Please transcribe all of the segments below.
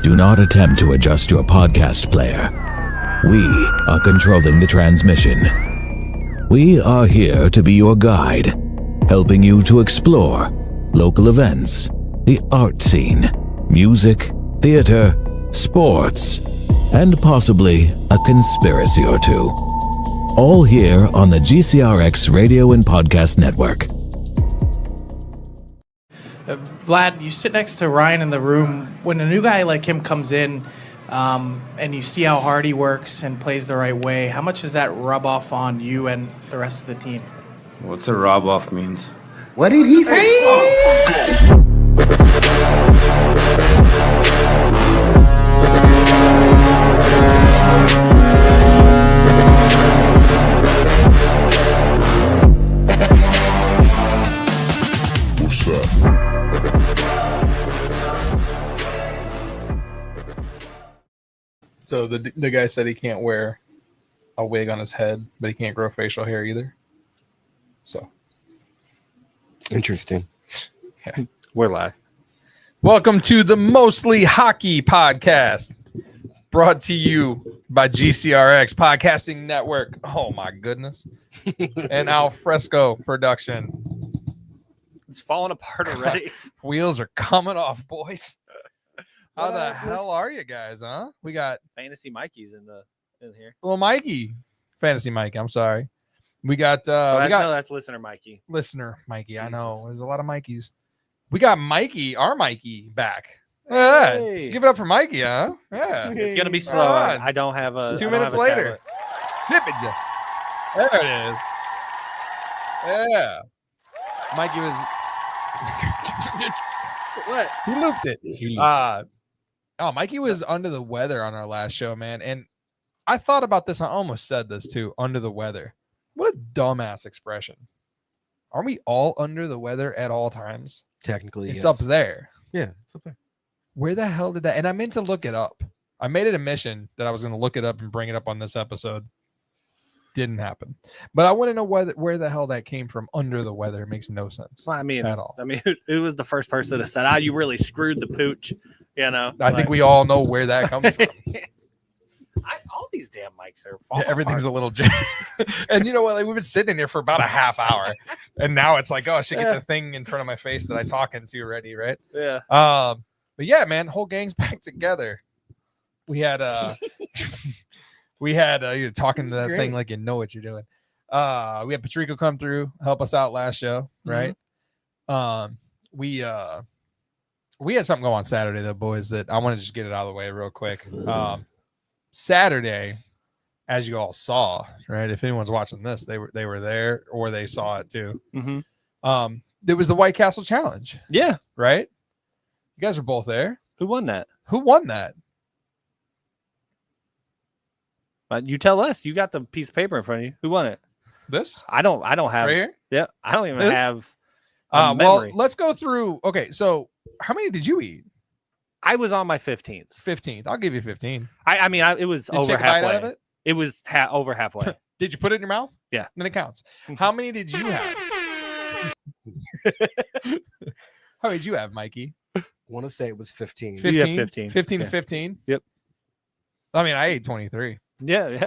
Do not attempt to adjust your podcast player. We are controlling the transmission. We are here to be your guide, helping you to explore local events, the art scene, music, theater, sports, and possibly a conspiracy or two. All here on the GCRX Radio and Podcast Network. Vlad, you sit next to Ryan in the room. When a new guy like him comes in and you see how hard he works and plays the right way, how much does that rub off on you and the rest of the team? What's a rub off means? What did he say? What's that? So the guy said he can't wear a wig on his head, but he can't grow facial hair either. So Interesting. okay. We're live. Welcome to the Mostly Hockey Podcast, brought to you by GCRX Podcasting Network. Oh my goodness. And Alfresco Production. It's falling apart already. Wheels are coming off, boys. How the hell are you guys, huh? We got Fantasy Mikey's in here. little Mikey. Fantasy Mikey, I'm sorry. We got No, we got that's listener Mikey. listener Mikey. I know. Jesus. There's a lot of Mikeys. We got Mikey, our Mikey, back. Yeah. Hey. Give it up for Mikey, huh? Yeah. It's gonna be slow. Right on. I don't have a 2 I don't minutes have a later. tablet. Flip it just. There it is. Yeah. Mikey was What? he looped it. Mikey was under the weather on our last show, man. And I thought about this. I almost said this too. Under the weather. What a dumbass expression. Aren't we all under the weather at all times? Technically, It's yes. up there. Yeah, it's up there. Where the hell did that? And I meant to look it up. I made it a mission that I was going to look it up and bring it up on this episode. Didn't happen. But I want to know where the hell that came from. Under the weather. It makes no sense Well, I mean, at all. who was the first person that said, you really screwed the pooch? You know, I think we all know where that comes from. all these damn mics are Yeah, falling everything's apart. a little and you know what? Like, we've been sitting in here for about a half hour, and now it's like, oh, I should get the thing in front of my face that I talk into already, right? Yeah. But yeah, man, whole gang's back together. We had you're talking to that thing like you know what you're doing. We had Patrico come through, help us out last show, right? We had something go on Saturday though, boys, that I want to just get it out of the way real quick. Saturday, as you all saw, right? If anyone's watching this, they were there or they saw it too. Mm-hmm. There was the White Castle Challenge, Yeah. right? You guys were both there. Who won that? Who won that? You tell us. You got the piece of paper in front of you. Who won it? This I don't have. right here. Yeah. I don't even This? have. Well, memory. let's go through. Okay, so how many did you eat? I was on my 15th. 15th. I'll give you 15. I mean, it was Did you over take a bite halfway. out of it? It was over halfway. Did you put it in your mouth? Yeah. Then it counts. How many did you have? How many did you have, Mikey? I want to say it was 15. 15? 15. 15 to Yeah. 15? Yep. I mean, I ate 23. Yeah.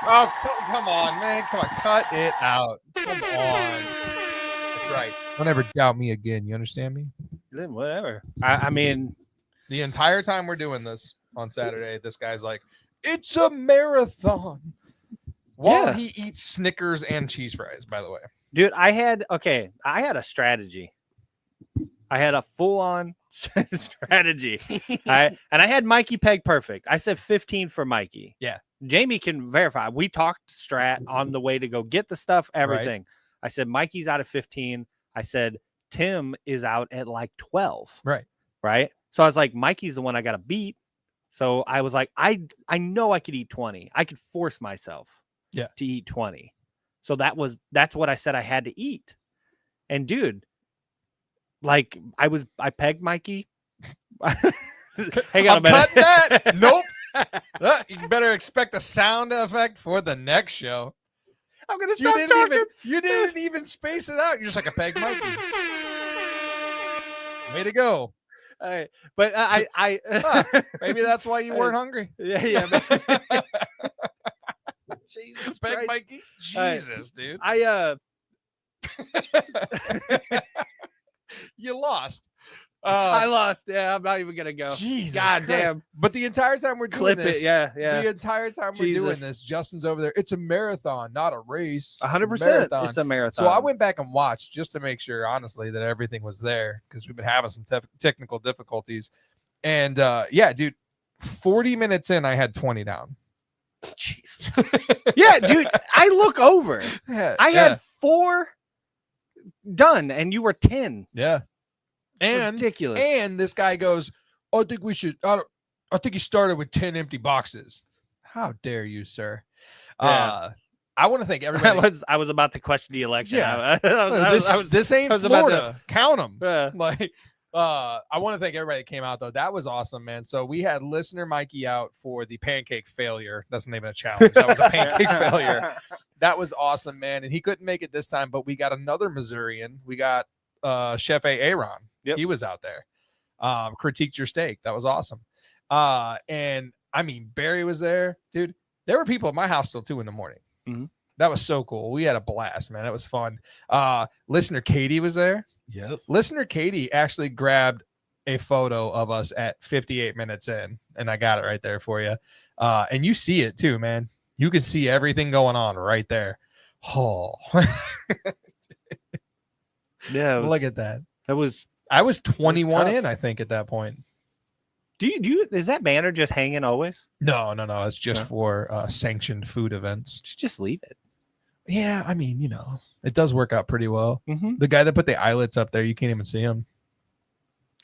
Oh, come on, man. Come on, cut it out. Come on. That's right. Don't ever doubt me again. You understand me? Whatever. I mean, The entire time we're doing this on Saturday, this guy's like, it's a marathon. While Yeah. he eats Snickers and cheese fries, by the way. dude, I had a strategy. I had a full-on strategy. And I had Mikey peg perfect. I said 15 for Mikey. Yeah. Jamie can verify. We talked strat on the way to go get the stuff, everything. I said Mikey's out of 15. I said Tim is out at like 12. Right. Right. So I was like, Mikey's the one I got to beat. So I was like, I know I could eat 20. I could force myself to eat 20. So that's what I said I had to eat. And dude, like I pegged Mikey. Hang on a minute. Cutting that. Nope. You better expect a sound effect for the next show. I'm gonna stop talking. You didn't even space it out. You're just like a peg Mikey. Way to go. All right. But Maybe that's why you weren't hungry. Yeah. Jesus, Big Mikey. Jesus, dude. You lost. I lost. Yeah, I'm not even gonna go. Jesus, God damn. But the entire time we're doing Clip this, it. Yeah. the entire time we're doing this, Justin's over there. It's a marathon, not a race. 100%. It's a marathon. So I went back and watched just to make sure, honestly, that everything was there because we've been having some technical difficulties. And yeah, dude, 40 minutes in, I had 20 down. Jesus. Yeah, dude. I look over. I had 4 done, and you were 10. Yeah. And ridiculous. And this guy goes, I think we should. I think he started with 10 empty boxes. How dare you, sir? Yeah. I want to thank everybody. I was about to question the election. Yeah. This ain't Florida. Count them. Yeah. Like, I want to thank everybody that came out though. That was awesome, man. So we had listener Mikey out for the pancake failure. That's the name of the challenge. That was a pancake failure. That was awesome, man. And he couldn't make it this time, but we got another Missourian. We got Chef Aaron. Yep. He was out there. Critiqued your steak. That was awesome. And I mean, Barry was there, dude. There were people at my house till 2 a.m. Mm-hmm. That was so cool. We had a blast, man. That was fun. Listener Katie was there. Yes. Listener Katie actually grabbed a photo of us at 58 minutes in, and I got it right there for you. And you see it too, man. You can see everything going on right there. Oh, yeah. Look at that. I was 21 tough. in, I think, at that point. Do you is that banner just hanging always? No. It's just for sanctioned food events. Just leave it. Yeah, I mean, it does work out pretty well. Mm-hmm. The guy that put the eyelets up there, you can't even see him.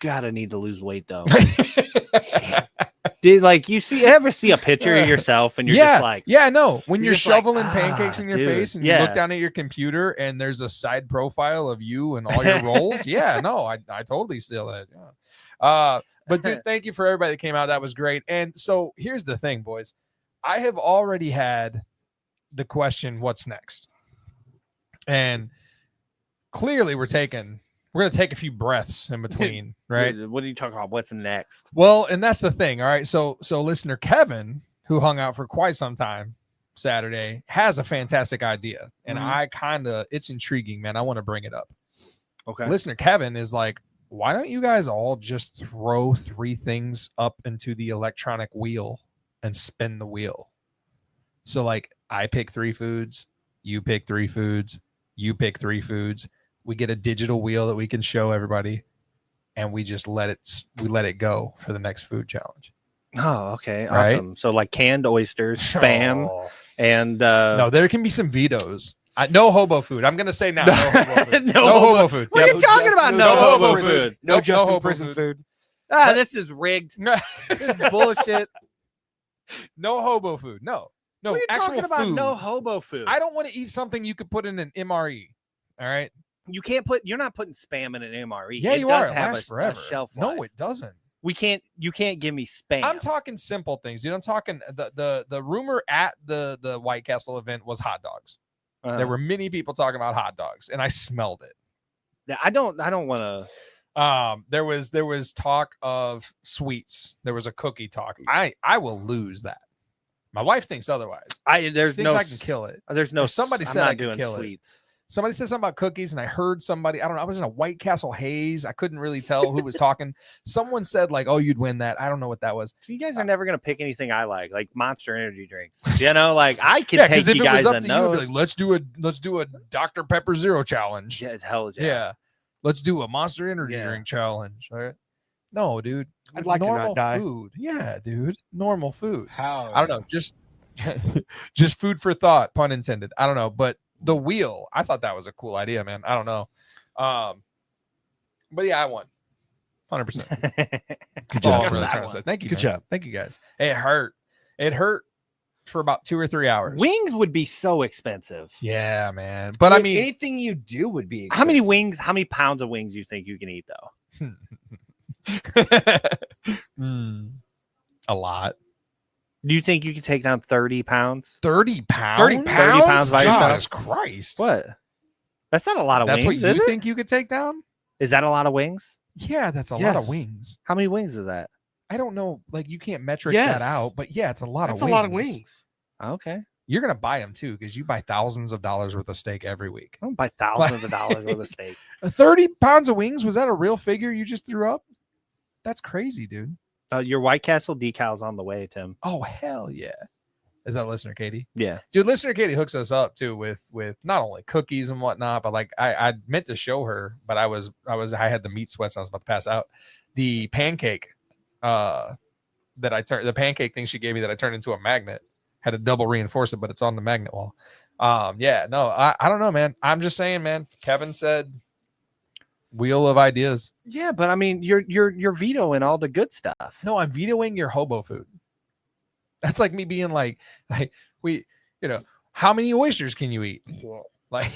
Gotta need to lose weight though. Did you ever see a picture of yourself and you're just like, no. When you're just like, shoveling pancakes in your face and you look down at your computer and there's a side profile of you and all your roles. I totally steal that. Yeah. But dude, thank you for everybody that came out. That was great. And so here's the thing, boys. I have already had the question, what's next? And clearly we're going to take a few breaths in between, right? What are you talking about? What's next? Well, and that's the thing. All right. So listener Kevin, who hung out for quite some time Saturday, has a fantastic idea. And it's intriguing, man. I want to bring it up. Okay. Listener Kevin is like, why don't you guys all just throw 3 things up into the electronic wheel and spin the wheel? So I pick 3 foods, you pick 3 foods, you pick 3 foods. We get a digital wheel that we can show everybody, and we just let it go for the next food challenge. Oh, okay. Right? Awesome. So canned oysters, spam, and no, there can be some vetoes. No hobo food. I'm gonna say now. No hobo food. No hobo food. What are you talking about? No hobo food. No Justin prison food. This is rigged. This is bullshit. No hobo food. No. What are you actual talking about? Food. No hobo food. I don't want to eat something you could put in an MRE. All right. You can't you're not putting spam in an MRE. Yeah, it you does are. It have lasts a forever. shelf life. No, it doesn't. You can't give me spam. I'm talking simple things. I'm talking the rumor at the White Castle event was hot dogs. There were many people talking about hot dogs, and I smelled it. Yeah, I don't want to. There was talk of sweets. There was a cookie talk. I will lose that. My wife thinks otherwise. She thinks I can kill it. There's no. Somebody I'm said not I could doing kill sweets. it. Somebody said something about cookies, and I heard somebody. I don't know. I was in a White Castle haze. I couldn't really tell who was talking. Someone said "Oh, you'd win that." I don't know what that was. So you guys are never gonna pick anything I like Monster Energy drinks. I can take you guys a nose. Let's do a Dr. Pepper Zero challenge. Yeah, hell yeah. Yeah. Let's do a Monster Energy drink challenge. All right. No, dude. I'd like to not die. Food. Yeah, dude. Normal food. How? I don't know. Just food for thought, pun intended. I don't know, but the wheel, I thought that was a cool idea, man. I don't know. But yeah, I won. 100%. Good job. Thank you. Good job. Thank you guys. It hurt. It hurt for about 2 or 3 hours. Wings would be so expensive. Yeah, man. But I mean, anything you do would be expensive. How many pounds of wings do you think you can eat though? A lot. Do you think you could take down 30 pounds? 30 pounds? 30 pounds? Pounds by yourself? Jesus Christ. What? That's not a lot of That's wings. what is you it? think you could take down? Is that a lot of wings? Yeah, that's a lot Yes. of wings. How many wings is that? I don't know. Like, you can't metric Yes. that out, but yeah, it's a lot That's of a wings. lot of wings. Okay. You're going to buy them too because you buy thousands of dollars worth of steak every week. I don't buy thousands of dollars worth of steak. 30 pounds of wings? Was that a real figure you just threw up? That's crazy, dude. Your White Castle decal's on the way, Tim. Oh, hell yeah. Is that listener Katie? Yeah. Dude, listener Katie hooks us up too with not only cookies and whatnot, but like I meant to show her, but I had the meat sweats and I was about to pass out. The pancake that the pancake thing she gave me that I turned into a magnet, had to double reinforce it, but it's on the magnet wall. Yeah, no, I don't know, man. I'm just saying, man. Kevin said wheel of ideas. Yeah, but I mean, you're vetoing all the good stuff. No, I'm vetoing your hobo food. That's like me being like how many oysters can you eat? Like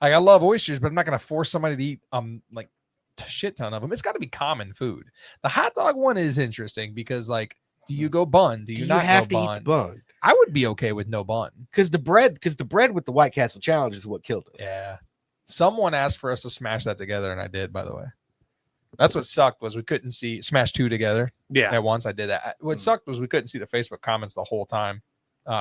I love oysters, but I'm not gonna force somebody to eat like a shit ton of them. It's got to be common food. The hot dog one is interesting because like, do you go bun? Do you not have go to bun? eat the bun? I would be okay with no bun. Because the bread with the White Castle challenge is what killed us. Yeah. Someone asked for us to smash that together, and I did, by the way. That's what sucked was we couldn't see smash 2 together. Yeah. At once I did that. What sucked was we couldn't see the Facebook comments the whole time.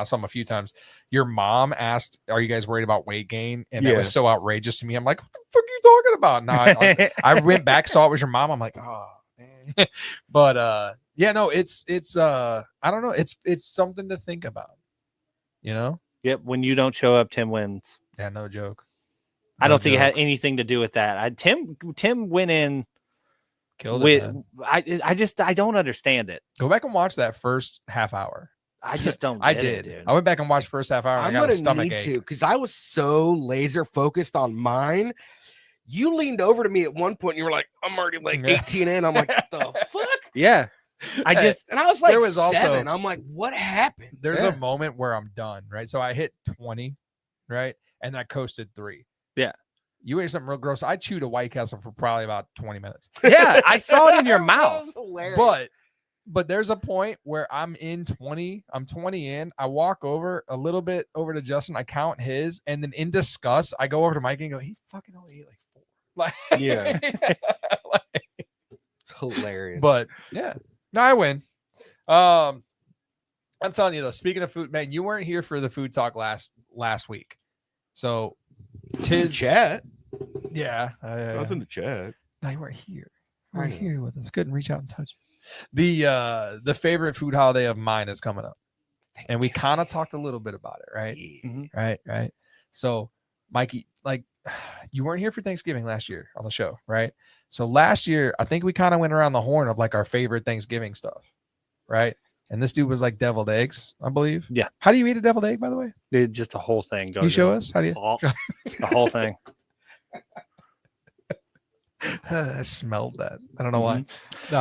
Some a few times. Your mom asked, "Are you guys worried about weight gain?" And that was so outrageous to me. I'm like, "What the fuck are you talking about?" No, I went back, saw it was your mom. I'm like, "Oh, man." But yeah, no, it's I don't know. It's something to think about. You know? Yep. When you don't show up, Tim wins. Yeah, no joke. I No don't think it had joke. anything to do with that. Tim went in Killed with it, man. I don't understand it. Go back and watch that first half hour. I just don't. I get did. it, dude. I went back and watched first half hour. And I'm I got a gonna stomach need ache. to because I was so laser focused on mine. You leaned over to me at one point and you were like, "I'm already like Yeah. 18 in." I'm like, "The fuck?" Yeah. I Hey, just And I was like, There was also- 7. I'm like, "What happened?" There's Yeah. a moment where I'm done, right? So I hit 20, right? And I coasted 3. Yeah. You ate something real gross. I chewed a White Castle for probably about 20 minutes. yeah, I saw it in your That mouth. was hilarious. But there's a point where I'm 20 in. I walk over a little bit over to Justin. I count his, and then in disgust, I go over to Mike and go, "He fucking only ate like 4." Like, Yeah. like, It's hilarious. but yeah, no, I win. I'm telling you though, speaking of food, man, you weren't here for the food talk last week. So tis chat. yeah. Nothing to chat. No, you weren't here. You I weren't know. here with us. Couldn't reach out and touch it. The favorite food holiday of mine is coming up. And we kind of talked a little bit about it, right? Yeah. Right. So, Mikey, like you weren't here for Thanksgiving last year on the show, right? So last year, I think we kind of went around the horn of like our favorite Thanksgiving stuff, right? And this dude was like deviled eggs, I believe. Yeah. How do you eat a deviled egg, by the way? Dude, just the whole thing. Can you show us? How do you? The whole thing. I smelled that. I don't know why.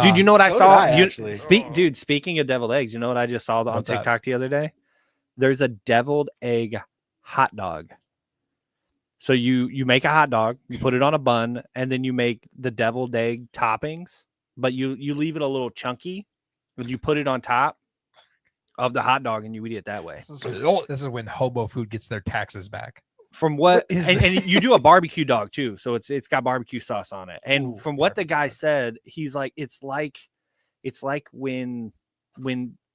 Dude, you know what I so saw? did I, actually. Dude, speaking of deviled eggs, you know what I just saw on What's that? TikTok the other day? There's a deviled egg hot dog. So you make a hot dog, you put it on a bun, and then you make the deviled egg toppings, but you leave it a little chunky, and you put it on top of the hot dog, and you eat it that way. This is when hobo food gets their taxes back. From what, What is and you do a barbecue dog too, so it's got barbecue sauce on it. And Ooh, from what the guy barbecue. said, he's like it's like when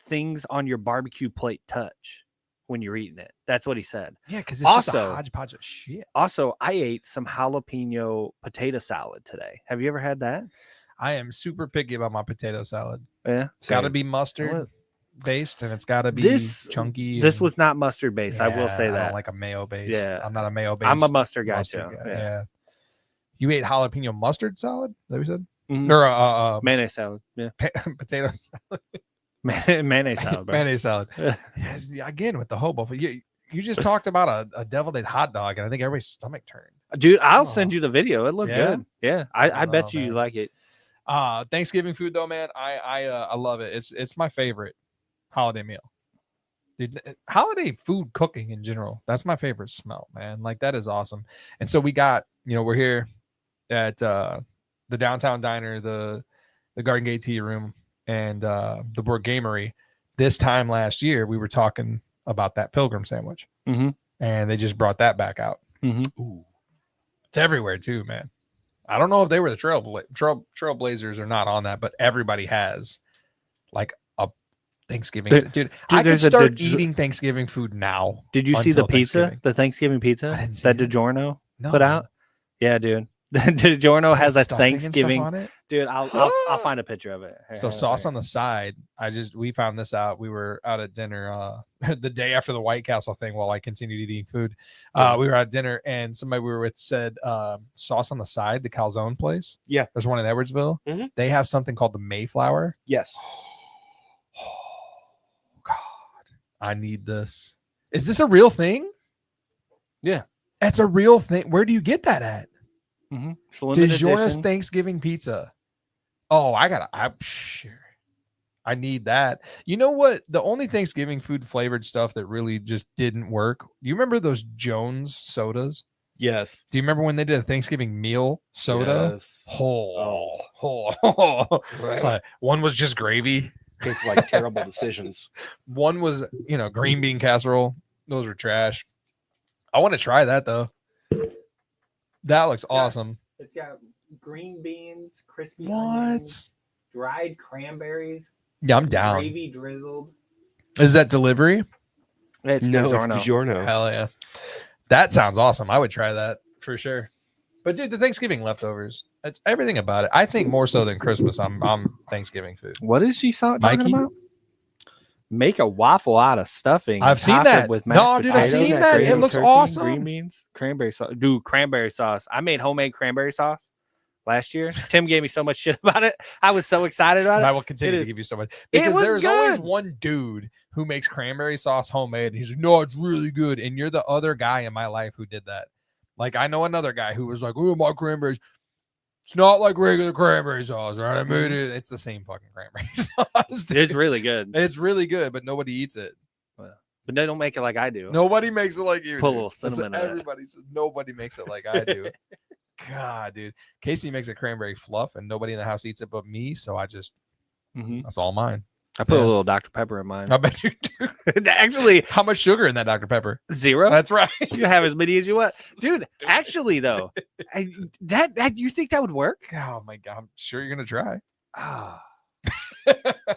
things on your barbecue plate touch when you're eating it. That's what he said. Yeah, because it's just a Also- hodgepodge of shit. Also, I ate some jalapeno potato salad today. Have you ever had that? I am super picky about my potato salad. Yeah. It's got to Same. be mustard based, and it's got to be chunky. This and- was not mustard based. I will Yeah, say I that. don't like a mayo base. Yeah. I'm not a mayo base. I'm a mustard guy mustard too. guy. Yeah. Yeah. You ate jalapeno mustard salad? Is that what you said? Mhm. Or Mayonnaise salad. Yeah. potato salad. Mayonnaise salad. Bro. Mayonnaise salad. Yeah. Yeah, again with the hobo. But you just talked about a deviled egg hot dog, and I think everybody's stomach turned. Dude, I'll Oh. send you the video. It looked Yeah? good. Yeah. I Oh, bet you man. like it. Thanksgiving food though, man, I love it. It's my favorite holiday meal. Dude, holiday food cooking in general, that's my favorite smell, man. Like that is awesome. And so we got, we're here at the downtown diner, the Garden Gate Tea Room, and the Board Gamery. This time last year, we were talking about that pilgrim sandwich, Mhm. and they just brought that back out. Mhm. Ooh, it's everywhere too, man. I don't know if they were the Trailblazers or not on that, but everybody has like a Thanksgiving. Dude, I could start eating Thanksgiving food now. Did you see the pizza, the Thanksgiving pizza that DiGiorno put out? Yeah, dude. DiGiorno has a Thanksgiving on it. Dude, I'll find a picture of it. So sauce on the side. We found this out. We were out at dinner the day after the White Castle thing while I continued eating food. We were at dinner and somebody we were with said sauce on the side, the calzone place. Yeah. There's one in Edwardsville. Mm-hmm. They have something called the Mayflower. Yes. Oh, God. I need this. Is this a real thing? Yeah. That's a real thing. Where do you get that at? Mm-hmm. DiGiorno's Thanksgiving pizza. Oh, I'm sure. I need that. You know what? The only Thanksgiving food flavored stuff that really just didn't work. You remember those Jones sodas? Yes. Do you remember when they did a Thanksgiving meal soda? Yes. Right. One was just gravy. Tastes like terrible decisions. One was, green bean casserole. Those were trash. I want to try that though. That looks awesome. It's got green beans, crispy What? onions, dried cranberries. Yeah, I'm down. Gravy drizzled. Is that delivery? It's DiGiorno. It's DiGiorno. Hell yeah. That sounds awesome. I would try that for sure. But dude, the Thanksgiving leftovers, it's everything about it. I think more so than Christmas. I'm Thanksgiving food. What is she talking Mikey? about? Make a waffle out of stuffing. I've seen that. With No, dude, I've seen that. It looks awesome. Green beans, cranberry sauce. Dude, cranberry sauce. I made homemade cranberry sauce last year. Tim gave me so much shit about it. I was so excited about it. I will continue to give you so much because there's always one dude who makes cranberry sauce homemade. And he's like, no, it's really good. And you're the other guy in my life who did that. Like I know another guy who was like, oh, my cranberries. It's not like regular cranberry sauce, right? I made it. It's the same fucking cranberry sauce. Dude. It's really good. It's really good, but nobody eats it. But they don't make it like I do. Nobody makes it like you. Put a little cinnamon in it. Everybody says nobody makes it like I do. God, dude. Casey makes a cranberry fluff, and nobody in the house eats it but me. So I just, that's all mine. I put a little Dr. Pepper in mine. I bet you do. Actually, how much sugar in that Dr. Pepper? 0. That's right. You have as many as you want, dude. Actually, though, that you think that would work? Oh my God, I'm sure you're gonna try. Ah,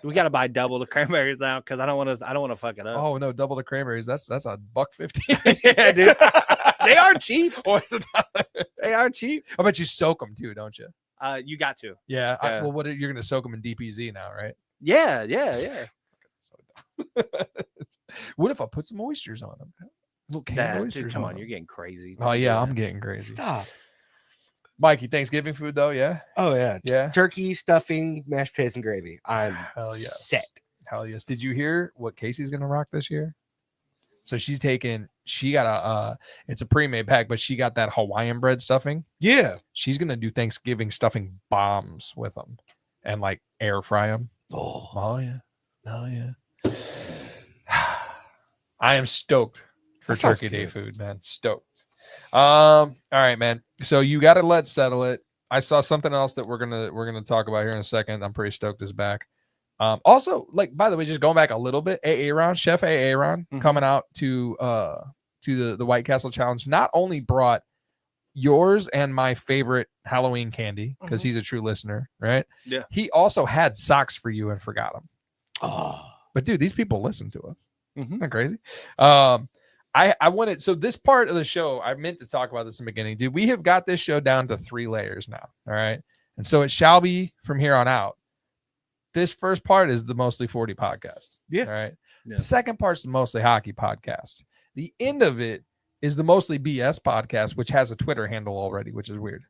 we gotta buy double the cranberries now because I don't want to fuck it up. Oh no, double the cranberries. That's $1.50. Yeah, dude. They are cheap. They are cheap. I bet you soak them too, don't you? You got to. Yeah. Well, what you're gonna soak them in DPZ now, right? Yeah. What if I put some oysters on them? Little canned oysters. Dude, come on, you're getting crazy. Oh yeah, I'm getting crazy. Stop. Mikey, Thanksgiving food though, yeah? Oh yeah. Yeah. Turkey, stuffing, mashed potatoes, and gravy. I'm set. Hell yes. Did you hear what Casey's gonna rock this year? So she got it's a pre-made pack, but she got that Hawaiian bread stuffing. Yeah. She's gonna do Thanksgiving stuffing bombs with them and like air fry them. Oh yeah. I am stoked for Turkey Day food, man. Stoked. All right, man. So you got to let's settle it. I saw something else that we're gonna talk about here in a second. I'm pretty stoked is back. Also, like by the way, just going back a little bit, Chef Aaron coming out to the White Castle Challenge not only brought yours and my favorite Halloween candy because he's a true listener, right? Yeah. He also had socks for you and forgot them. Oh, but dude, these people listen to us. Mm-hmm. Isn't that crazy? I wanted, so this part of the show, I meant to talk about this in the beginning, dude. We have got this show down to 3 layers now. All right. And so it shall be from here on out. This first part is the Mostly 40 podcast. Yeah. All right. Yeah. The second part's the Mostly Hockey podcast. The end of it is the Mostly BS podcast, which has a Twitter handle already, which is weird.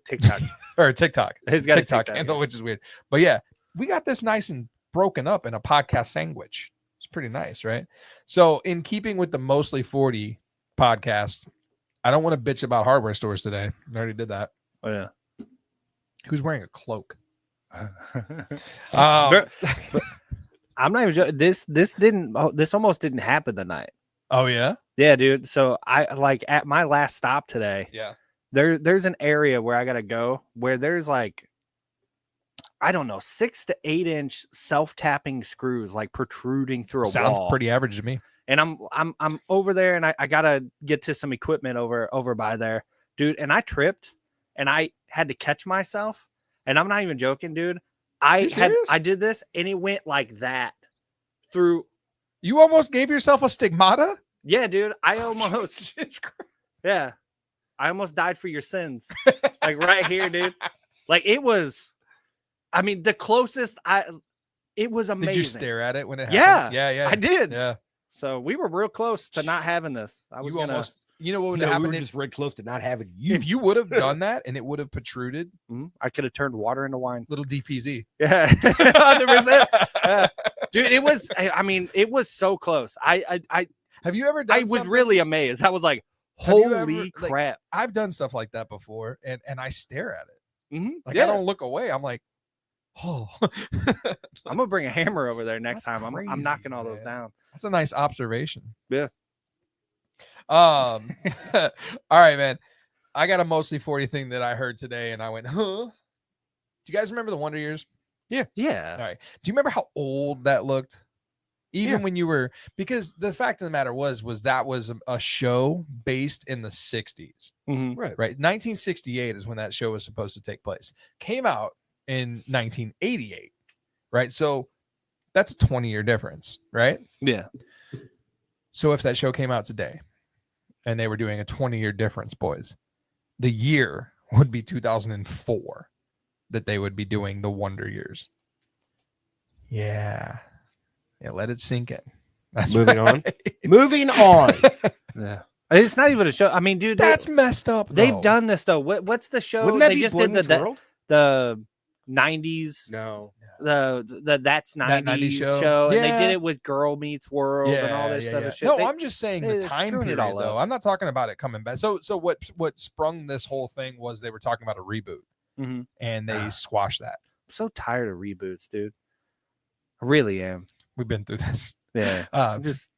TikTok. Or TikTok. It's got TikTok handle, which is weird. But yeah, we got this nice and broken up in a podcast sandwich. It's pretty nice, right? So in keeping with the Mostly 40 podcast, I don't want to bitch about hardware stores today. I already did that. Oh yeah. Who's wearing a cloak? I'm not even joking. This almost didn't happen tonight. Oh yeah? Yeah, dude. So I like at my last stop today. Yeah. There's an area where I gotta go where there's like, I don't know, 6 to 8 inch self-tapping screws like protruding through a wall. Sounds pretty average to me. And I'm over there and I gotta get to some equipment over by there, dude. And I tripped and I had to catch myself, and I'm not even joking, dude. I did this, and it went like that through. You almost gave yourself a stigmata? Yeah, dude. I almost. Yeah, I almost died for your sins. Like right here, dude. Like it was. I mean, the closest it was amazing. Did you stare at it when it happened? Yeah. I did. Yeah. So we were real close to not having this. I was almost. You know what would No, happen? we were just real close to not having you. If you would have done that and it would have protruded, I could have turned water into wine. Little DPZ. Yeah, 100%. Dude, it was. I mean, it was so close. I have you ever done? I was really amazed. I was like, holy crap! I've done stuff like that before, and I stare at it. Like Yeah. I don't look away. I'm like, oh. I'm gonna bring a hammer over there next That's time. crazy, I'm knocking all those man. down. That's a nice observation. Yeah. All right, man. I got a mostly 40 thing that I heard today, and I went, huh? Do you guys remember the Wonder Years? Yeah. All right. Do you remember how old that looked? Even when you were, because the fact of the matter was that was a show based in the 60s. Right. 1968 is when that show was supposed to take place. Came out in 1988. Right. So that's a 20-year difference. Right. Yeah. So if that show came out today and they were doing a 20-year difference, boys, the year would be 2004 that they would be doing the Wonder Years. Yeah. Yeah, let it sink in. That's Moving right. on. Moving on. Yeah. It's not even a show. I mean, dude, that's messed up. They've done this though. What's the show? Wouldn't that they be just Boy did Meets World? the 90s. No. The That's 90s show. And they did it with Girl Meets World and all this other shit. No, I'm just saying the time screwing period it all though. up. I'm not talking about it coming back. So what sprung this whole thing was they were talking about a reboot. And they squashed that. I'm so tired of reboots, dude. I really am. We've been through this. Yeah. I'm just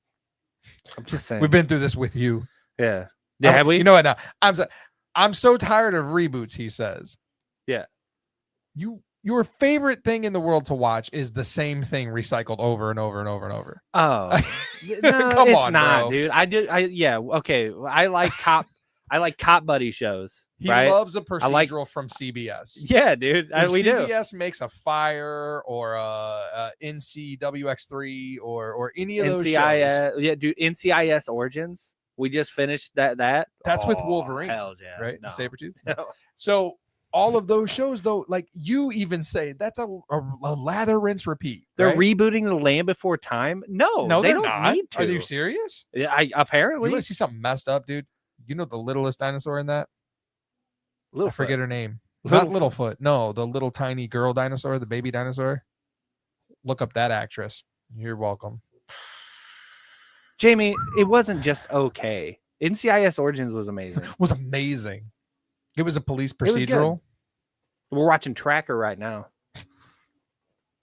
saying. We've been through this with you. Yeah. Yeah, have we? You know what? Now I'm so tired of reboots, he says. Yeah. Your favorite thing in the world to watch is the same thing recycled over and over and over and over. Oh. No, Come it's on, not, bro. dude. Okay. I like cop buddy shows. He right? loves a procedural from CBS. Yeah, dude. We do. CBS makes a Fire or a NCWX3 or any of those NCIS, shows. yeah, dude. NCIS Origins. We just finished that. That's with Wolverine. Hell yeah. Right? No. Sabretooth. No. So all of those shows, though, like you even say, that's a lather, rinse, repeat. They're right? rebooting The Land Before Time. No, they they're don't not. need to. Are you serious? Yeah, You apparently. want to see something messed up, dude? You know the littlest dinosaur in that? I forget her name. Not Littlefoot. No, the little tiny girl dinosaur, the baby dinosaur. Look up that actress. You're welcome. Jamie, it wasn't just okay. NCIS Origins was amazing. Was amazing. It was a police was good. procedural. We're watching Tracker right now.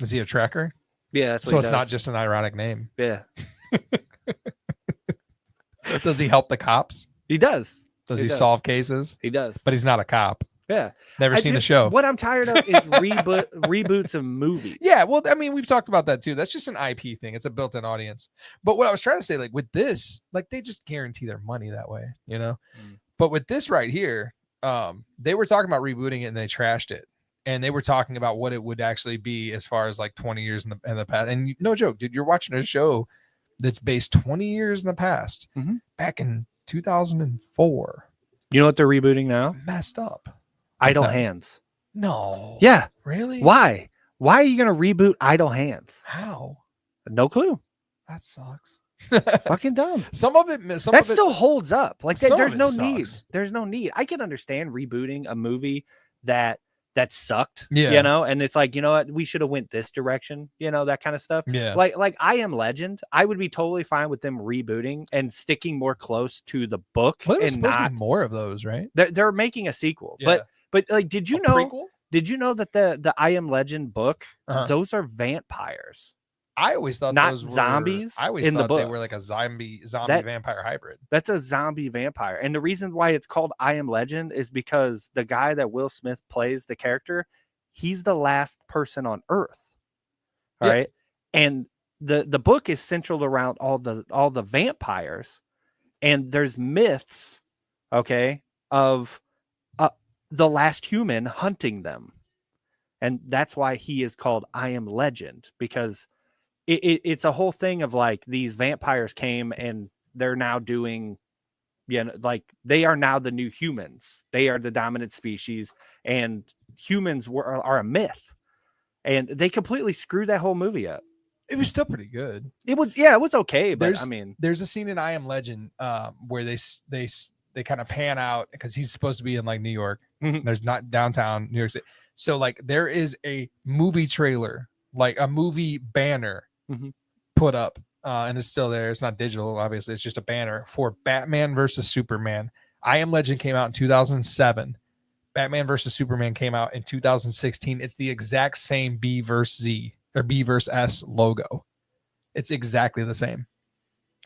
Is he a tracker? Yeah, that's what So he it's does. not just an ironic name. Yeah, Does he help the cops? he does. Does he solve cases? He does. But he's not a cop. Yeah. Never seen the show. What I'm tired of is reboots of movies. Yeah, well, I mean, we've talked about that too. That's just an IP thing. It's a built-in audience. But what I was trying to say, like with this, like they just guarantee their money that way, you know? But with this right here, they were talking about rebooting it and they trashed it. And they were talking about what it would actually be as far as like 20 years in the past. And no joke, dude, you're watching a show that's based 20 years in the past, back in 2004. You know what they're rebooting now? Messed up. Idle What's that? Hands. No. Yeah. Really? Why? Why are you going to reboot Idle Hands? How? No clue. That sucks. Fucking dumb. Some of it still holds up. Like Some there's of it no sucks. need. There's no need. I can understand rebooting a movie that sucked. Yeah. You know, and it's like, you know what, we should have went this direction, you know, that kind of stuff. Yeah. Like I Am Legend, I would be totally fine with them rebooting and sticking more close to the book. Well, there's and supposed to not be more of those, right? they're making a sequel. Yeah. But like, did you A know prequel? Did you know that the I Am Legend book, those are vampires? I always thought Not those were zombies I always in the thought they book. were like a zombie That- vampire hybrid. That's a zombie vampire. And the reason why it's called I Am Legend is because the guy that Will Smith plays, the character, he's the last person on Earth. All right. And the book is centered around all the vampires, and there's myths, okay, of the last human hunting them. And that's why he is called I Am Legend, because it's a whole thing of like these vampires came and they're now doing, like they are now the new humans. They are the dominant species, and humans are a myth. And they completely screwed that whole movie up. It was still pretty good. It was okay, but there's a scene in I Am Legend where they kind of pan out because he's supposed to be in like New York. There's not downtown New York City. So like there is a movie trailer, like a movie banner put up, and it's still there. It's not digital, obviously. It's just a banner for Batman versus Superman. I Am Legend came out in 2007. Batman versus Superman came out in 2016. It's the exact same B versus Z or B versus S logo. It's exactly the same.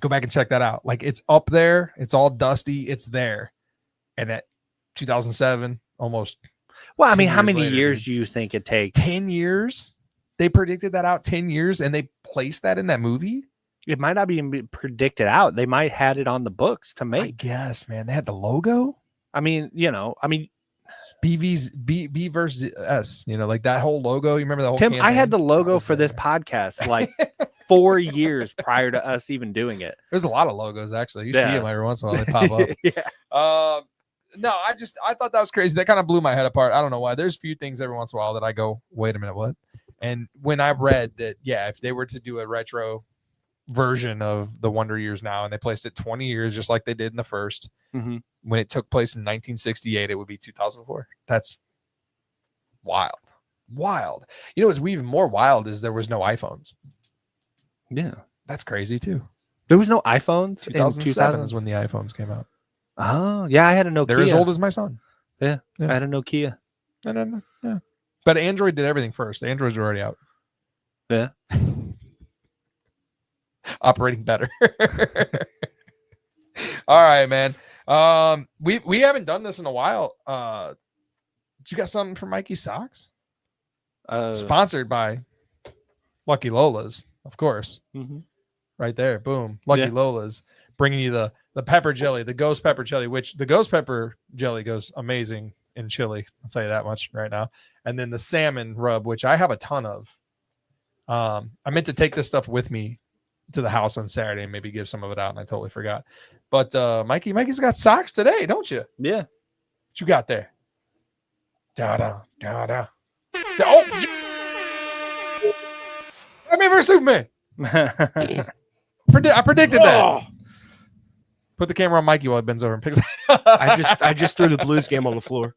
Go back and check that out. Like it's up there. It's all dusty. It's there. And at 2007, almost. Well, I mean, how many years do you think it takes? 10 years? They predicted that out 10 years and they placed that in that movie? It might not even be predicted out. They might had it on the books to make. I guess, man. They had the logo? I mean, B versus S, like that whole logo. You remember that whole Tim, campaign? I had the logo for this podcast like 4 years prior to us even doing it. There's a lot of logos, actually. You see them every once in a while. They pop up. Yeah. No, I thought that was crazy. That kind of blew my head apart. I don't know why. There's a few things every once in a while that I go, wait a minute, what? And when I read that, if they were to do a retro version of the Wonder Years now, and they placed it 20 years, just like they did in the first, when it took place in 1968, it would be 2004. That's wild. You know what's even more wild is there was no iPhones. Yeah. That's crazy too. There was no iPhones 2007 is when the iPhones came out. Oh, yeah, I had a Nokia. They're as old as my son. Yeah. I had a Nokia. Yeah. But Android did everything first. The Androids were already out. Yeah. Operating better. All right, man. We haven't done this in a while. You got something for Mikey's Socks? Sponsored by Lucky Lola's, of course. Right there. Boom. Lucky Lola's bringing you the pepper jelly, the ghost pepper jelly, which the ghost pepper jelly goes amazing in chili. I'll tell you that much right now. And then the salmon rub, which I have a ton of. I meant to take this stuff with me to the house on Saturday and maybe give some of it out, and I totally forgot. But Mikey's got socks today, don't you? Yeah. What you got there? Da-da, da-da. Oh! Batman vs. Superman. I predicted that. Put the camera on Mikey while he bends over and picks it up. I just threw the Blues game on the floor.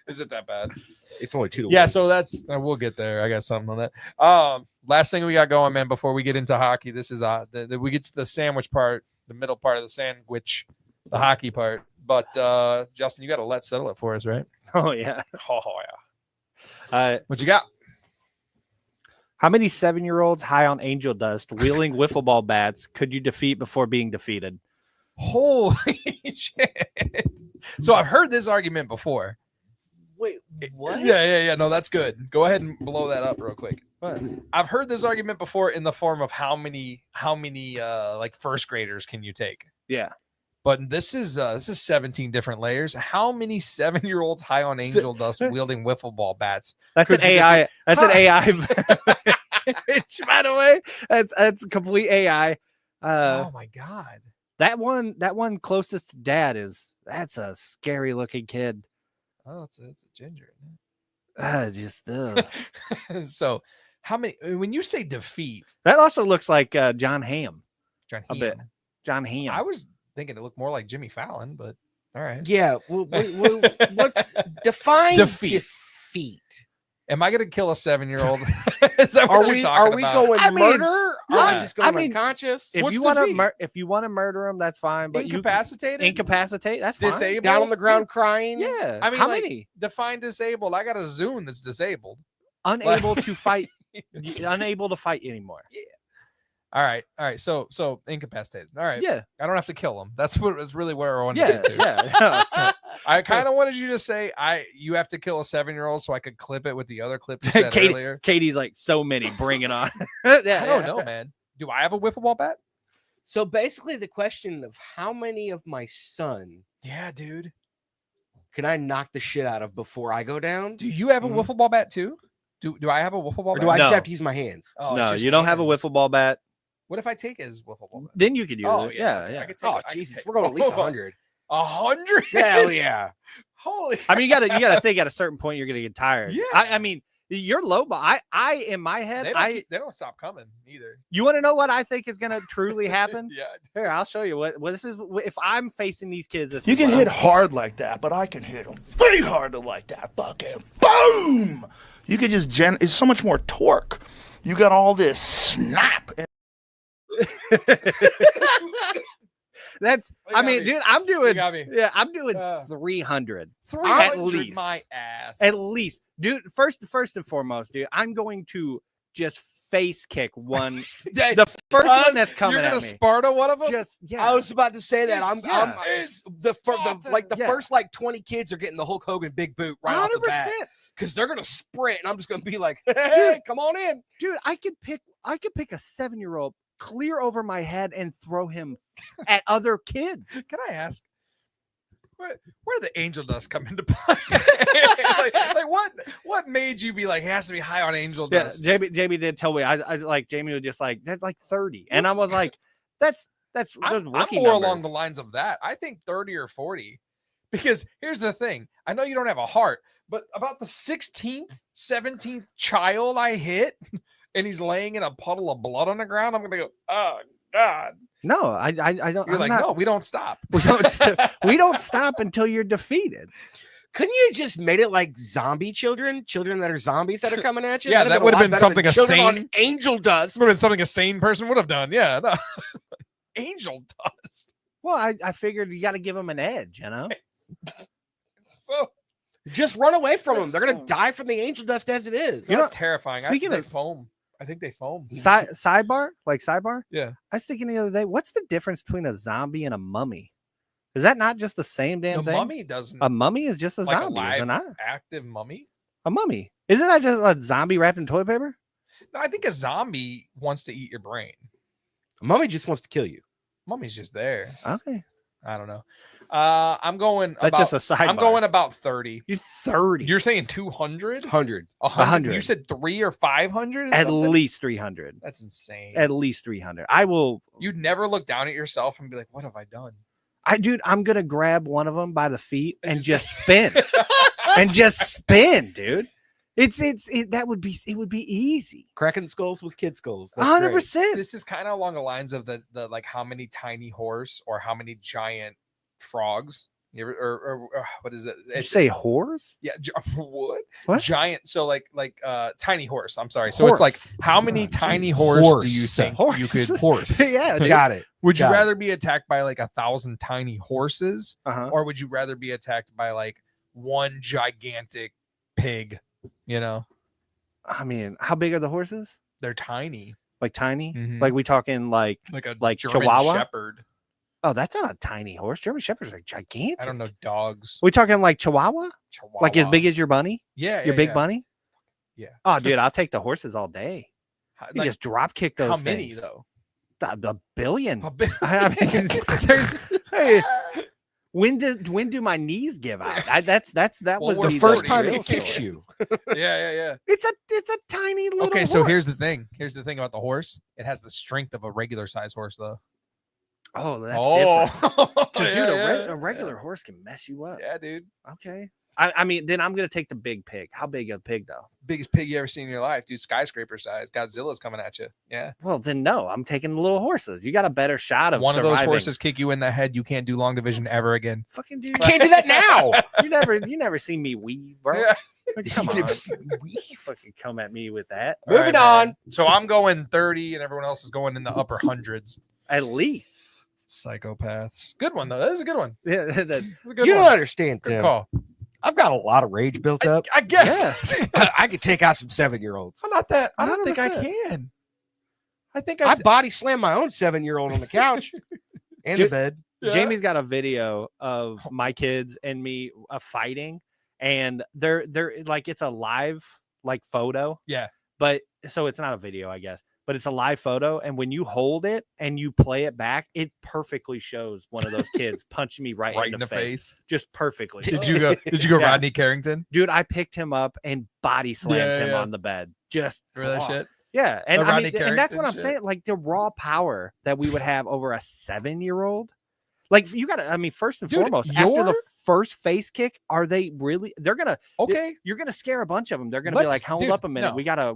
Is it that bad? It's only 2-1. Yeah, so that's we'll get there. I got something on that. Last thing we got going, man, before we get into hockey, this is we get to the sandwich part, the middle part of the sandwich, the hockey part. But Justin, you got to let's settle it for us, right? Oh yeah. What you got? How many 7-year-olds high on angel dust wielding wiffle ball bats could you defeat before being defeated? Holy shit. So I've heard this argument before. Wait, what? Yeah. No, that's good. Go ahead and blow that up real quick. I've heard this argument before in the form of how many like first graders can you take? Yeah. But this is 17 different layers. How many 7-year-olds high on angel dust wielding wiffle ball bats? That's an AI. That's an AI. By the way, that's complete AI. Oh my god. That one closest to Dad that's a scary looking kid. Oh, it's a ginger. So how many? When you say defeat, that also looks like John Hamm. John a bit. John Hamm. I was thinking it looked more like Jimmy Fallon, but all right. Yeah. What's define defeat? Am I going to kill a 7-year-old? Is that what you're talking about? Are we going murder? Are we just going unconscious? If you want to murder him, that's fine. But incapacitate? That's fine. Disabled? Down on the ground crying? Yeah. I mean, how many? Define disabled. I got a Zune that's disabled. Unable to fight. Unable to fight anymore. Yeah. All right. So incapacitated. All right. Yeah. I don't have to kill him. That's really where I wanted to get to. Yeah. I kind of wanted you to say you have to kill a 7-year-old so I could clip it with the other clip you said earlier. Katie's like, so many, bring it on. I don't know, man. Do I have a wiffle ball bat? So basically the question of how many of my son yeah, dude, can I knock the shit out of before I go down? Do you have a Mhm. wiffle ball bat too? Do I have a wiffle ball Or bat? do I just No. have to use my hands? Oh, it's no, just you don't have a hands. wiffle ball bat. What if I take his wiffle ball bat? Then you could use Oh it. yeah, Yeah, okay, yeah. I could take Oh, it. I could Jesus. take- We're going at least Oh, 100. 100? Hell yeah. Holy. I mean, you gotta think at a certain point you're gonna get tired. Yeah. I mean, you're low ball. I in my head, They don't stop coming either. you want to know what I think is gonna truly happen? Yeah. Here, I'll show you what this is. If I'm facing these kids, this You is can what hit I'm- hard like that, but I can hit them way harder like that. Fucking boom! You could just it's so much more torque. You got all this snap. That's. You I got mean, me. dude, I'm You doing. got me. Yeah, I'm doing Uh, 300. 300 least. my ass. At least, dude. First and foremost, dude, I'm going to just face kick one. The first one that's coming You're at gonna me. Sparta one of them? Just yeah. I was about to say that. Just- I'm It's the Yeah. first like 20 kids are getting the Hulk Hogan big boot right off the bat because they're gonna sprint, and I'm just gonna be like, hey, come on in. Dude, I could pick a 7-year-old clear over my head and throw him at other kids. Can I ask where the angel dust come into play? like what made you be like, it has to be high on angel Yeah, dust? Jamie did tell me. I like Jamie was just like, that's like 30, and I was like, that's I'm rookie more numbers. along the lines of that. I think 30 or 40. Because here's the thing. I know you don't have a heart, but about the 16th, 17th child I hit and he's laying in a puddle of blood on the ground, I'm gonna go, oh God. No, I don't. You're I'm like, not- no, we don't stop. we don't stop until you're defeated. Couldn't you just made it like zombie children that are zombies that are coming at you? Yeah, That'd that a would've lot been better something than a children on sane- angel dust. Would have been something a sane person would have done. Yeah. No. Angel dust. Well, I figured you got to give them an edge, you know. So Just run away from them. That's They're gonna so- die from the angel dust as it is. You know, that's terrifying. speaking They of- foam. I think they foam. Sidebar. Yeah. I was thinking the other day, what's the difference between a zombie and a mummy? Is that not just the same damn The thing? mummy doesn't A mummy is just a like zombie, a live isn't it? active mummy. A mummy. Isn't that just a zombie wrapped in toilet paper? No, I think a zombie wants to eat your brain. A mummy just wants to kill you. Mummy's just there. Okay. I don't know. I'm going That's about, just a sidebar. I'm going about 30. You're 30. You're saying 200? 100. 100. You said 3 or 500? At least 300. That's insane. At least 300. I will. You'd never look down at yourself and be like, what have I done? Dude, I'm gonna grab one of them by the feet and just spin, and just spin, dude. It would be easy. Cracking skulls with kid skulls. That's great. 100%. This is kind of along the lines of the like how many tiny horse or how many giant frogs. You ever, or what is it? Did you say whores? Yeah, what? What? Giant. So like tiny horse. I'm sorry. So it's like Horse. how many tiny horse do you think you could horse? Yeah. dude. Got it. Would you Got it. rather be attacked by like 1,000 tiny horses, Uh-huh. or would you rather be attacked by like one gigantic pig? You know, I mean, how big are the horses? they're tiny, Like tiny? Mhm. Like we talking like? like German Chihuahua? Shepherd. Oh, that's not a tiny horse. German shepherds are gigantic. I don't know dogs. We talking like Chihuahua? Chihuahua. Like as big as your bunny? yeah, Your yeah, big yeah. bunny? Yeah. Oh, dude, I'll take the horses all day. You Like, just drop kick those how things. many though? A billion. A bit- I mean, there's. Hey, when do my knees give out? That Well, was we're The the first Forty time real it kicks story. you. yeah. It's a tiny little. Okay, so here's the horse. thing. Here's the thing about the horse. It has the strength of a regular size horse, though. Oh, that's different. 'Cause, dude, yeah, a regular horse can mess you up. Yeah, dude. Okay. I mean, then I'm gonna take the big pig. How big a pig though? Biggest pig you ever seen in your life, dude. Skyscraper size. Godzilla's coming at you. Yeah. Well, then no, I'm taking the little horses. You got a better shot of One of those surviving. horses kick you in the head. You can't do long division ever again. Fucking dude, Can't do that now. you never seen me weave, bro. Yeah. Like, come on, We fucking come at me with that. All Moving man. on. So I'm going 30, and everyone else is going in the upper hundreds. At least. Psychopaths. Good one though. That is a good one. Yeah, that- That's a good You one. don't understand, Good Tim. call. I've got a lot of rage built up. I guess. I could take out some 7-year-olds. I'm not that. I don't think I 100%. can. I think I body slammed my own 7-year-old on the couch and the Dude, bed. Yeah. Jamie's got a video of my kids and me fighting, and they're like it's a live like photo. Yeah. But so it's not a video, I guess. but it's a live photo. And when you hold it and you play it back, it perfectly shows one of those kids punching me right in the face. Just perfectly. Did you go Yeah. Rodney Carrington? Dude, I picked him up and body slammed him on the bed. Just Remember that shit? Yeah. And The I Rodney mean, and that's what I'm Carrington saying. Like the raw power that we would have over a 7-year-old. Like you gotta, I mean, first and Dude, foremost, after the your- first face kick, are they really they're gonna Okay. you're gonna scare a bunch of them. They're gonna be Let's- like, hold dude, up a minute. no. We gotta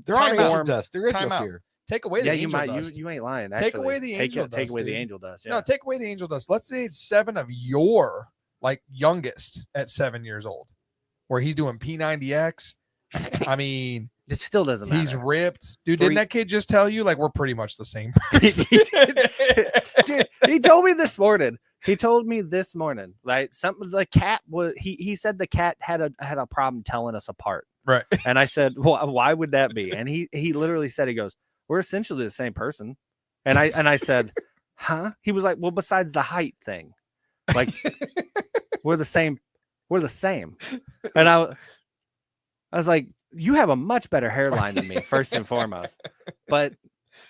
They're on Time angel out. dust. There is Time no out. fear. Take away the yeah, angel you might dust. you ain't lying. Take Actually. away the angel Take dust, away the dude. angel dust. Yeah. No, take away the angel dust. Let's say it's 7 of your like youngest at 7 years old, where he's doing P90X. I mean, It still doesn't matter. he's ripped, dude. 3 Didn't that kid just tell you like we're pretty much the same person? Dude, he told me this morning. He told me this morning, like something. The cat was. He said the cat had a problem telling us apart. Right. And I said, well, why would that be? And he literally said, he goes, we're essentially the same person. And I said, huh? He was like, well, besides the height thing, like we're the same. We're the same. And I was like, you have a much better hairline than me, first and foremost. But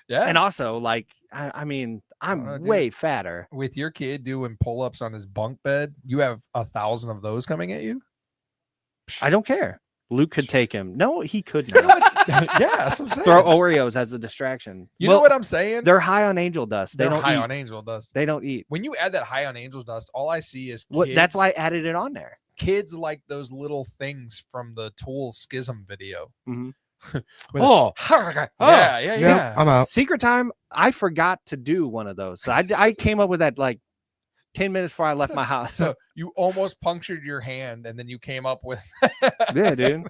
Yeah. and also, like, I mean, I'm Dude. way fatter. With your kid doing pull-ups on his bunk bed, you have 1,000 of those coming at you. I don't care. Luke could take him. No, he could not. Yeah, that's what I'm saying. Throw Oreos as a distraction. You know what I'm saying? They're high on angel dust. They They're don't high eat. on angel dust. They don't eat. When you add that high on angel dust, all I see is kids. What? That's why I added it on there. Kids like those little things from the Tool Schism video. Mhm. Oh, Yeah. I'm out. Secret time. I forgot to do one of those. So I came up with that like 10 minutes before I left my house. So you almost punctured your hand, and then you came up with Yeah, dude.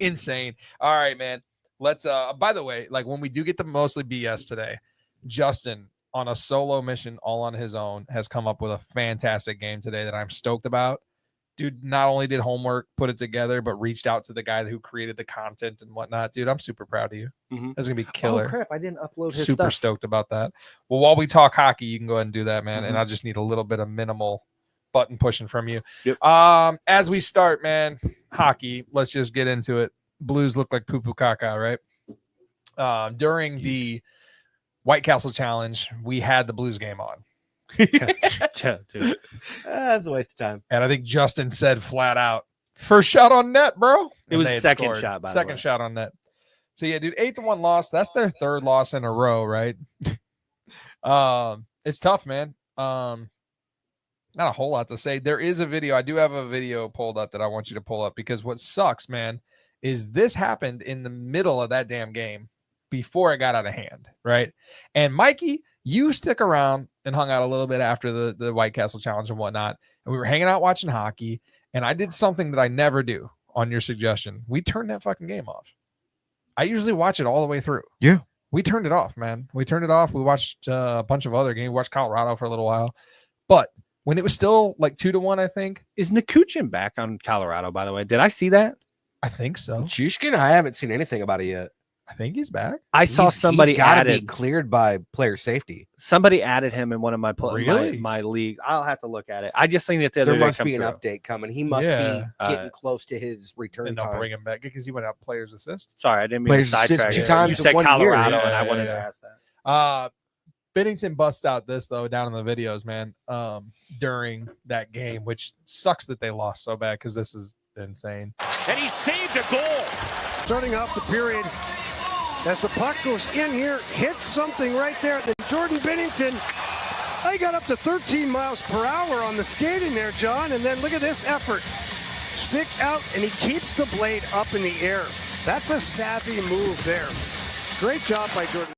insane. All right, man. Let's by the way, like when we do get the mostly BS today, Justin on a solo mission all on his own has come up with a fantastic game today that I'm stoked about. Dude not only did homework, put it together, but reached out to the guy who created the content and whatnot. Dude, I'm super proud of you. Mhm. That's gonna be killer. Oh crap! I didn't upload his Super stuff. stoked about that. Well, while we talk hockey, you can go ahead and do that, man. Mhm. And I just need a little bit of minimal button pushing from you. Yep. As we start, man, hockey. Let's just get into it. Blues look like poo poo caca, right? During the White Castle Challenge, we had the Blues game on, Yeah, dude. That's a waste of time. and I think Justin said flat out, "First shot on net, bro." It And was they had second scored. shot, by the Second way. shot on net. So yeah, dude, 8-1 loss. That's their third loss in a row, right? It's tough, man. Not a whole lot to say. There is a video. I do have a video pulled up that I want you to pull up, because what sucks, man, is this happened in the middle of that damn game before it got out of hand, right? And Mikey, you stick around and hung out a little bit after the White Castle Challenge and whatnot. And we were hanging out watching hockey, and I did something that I never do on your suggestion. We turned that fucking game off. I usually watch it all the way through. Yeah. We turned it off, man. We turned it off. We watched a bunch of other games. We watched Colorado for a little while. But when it was still like 2-1, I think. Is Nakuchin back on Colorado, by the way? Did I see that? I think so. Jushkin, I haven't seen anything about it yet. I think he's back. I saw somebody got to be added. cleared by player safety. Somebody added him in one of my Really? my leagues. I'll have to look at it. I just seen it the other There day. must come be an through. update coming. He must Yeah. be getting close to his return And they'll time. bring him back because he went out players assist. Sorry, I didn't mean Players to assist sidetrack. two you. times You in said 1 year. Colorado, Yeah, and I wanted yeah. to ask that. Bennington busts out this though down in the videos, man, during that game, which sucks that they lost so bad because this is insane. And he saved a goal. Starting off the period, as the puck goes in here, hits something right there. Then Jordan Bennington, they got up to 13 miles per hour on the skating there, John. And then look at this effort. Stick out, and he keeps the blade up in the air. That's a savvy move there. Great job by Jordan.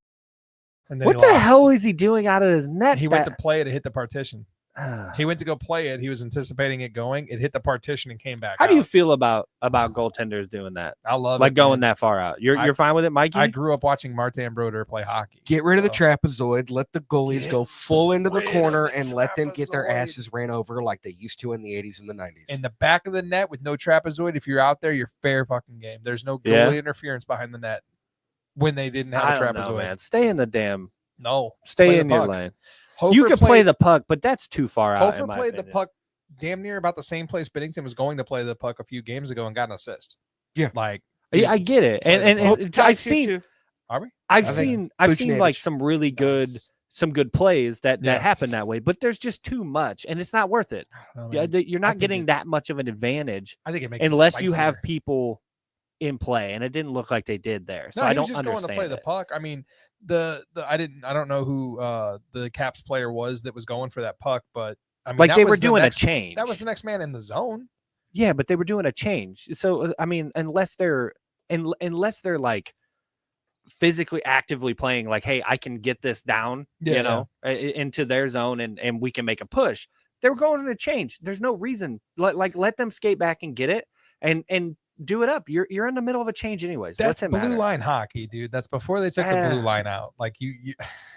And then What he the lost. hell is he doing out of his net? He went to play it. It hit the partition. Ah. He went to go play it. He was anticipating it going. It hit the partition and came back. How do you out. feel about goaltenders doing that? I love Like it, going man. that far out. You're I- fine with it, Mikey? I grew up watching Martin Broder play hockey. Get rid of the so- trapezoid. Let the goalies Get go full into the rid of corner the and let them get their trapezoid. asses ran over like they used to in the 80s and the 90s. in the back of the net with no trapezoid. If you're out there, you're fair fucking game. There's no goalie Yeah. interference behind the net when they didn't have I a don't trapezoid. know, man. Stay in the damn. No, Stay play the in your puck. lane. Hofer You can play played- the puck, but that's too far out. in Hofer my played the opinion. puck damn near about the same place Bennington was going to play the puck a few games ago and got an assist. Yeah. Like Yeah, I get it, and play the puck. I've seen. Are we? I've I think seen like Buchnevich. some really good Nice. some good plays that Yeah. happen that way, but there's just too much, and it's not worth it. I don't know, Yeah, man. you're I not think getting it- that much of an advantage I think it makes it unless you have spicier. people in play, and it didn't look like they did there. So No, I he don't was just understand going to play the it. puck. I mean, I don't know who the Caps player was that was going for that puck, but I mean, Like that they were was the doing next- a change. That was the next man in the zone. Yeah, but they were doing a change. So I mean, unless they're like physically actively playing, like, hey, I can get this down, Yeah, into their zone, and we can make a push. They were going to change. There's no reason. Let them skate back and get it, and do it up. You're in the middle of a change anyways. That's What's it blue matter? line hockey, dude. That's before they took the blue line out. Like you,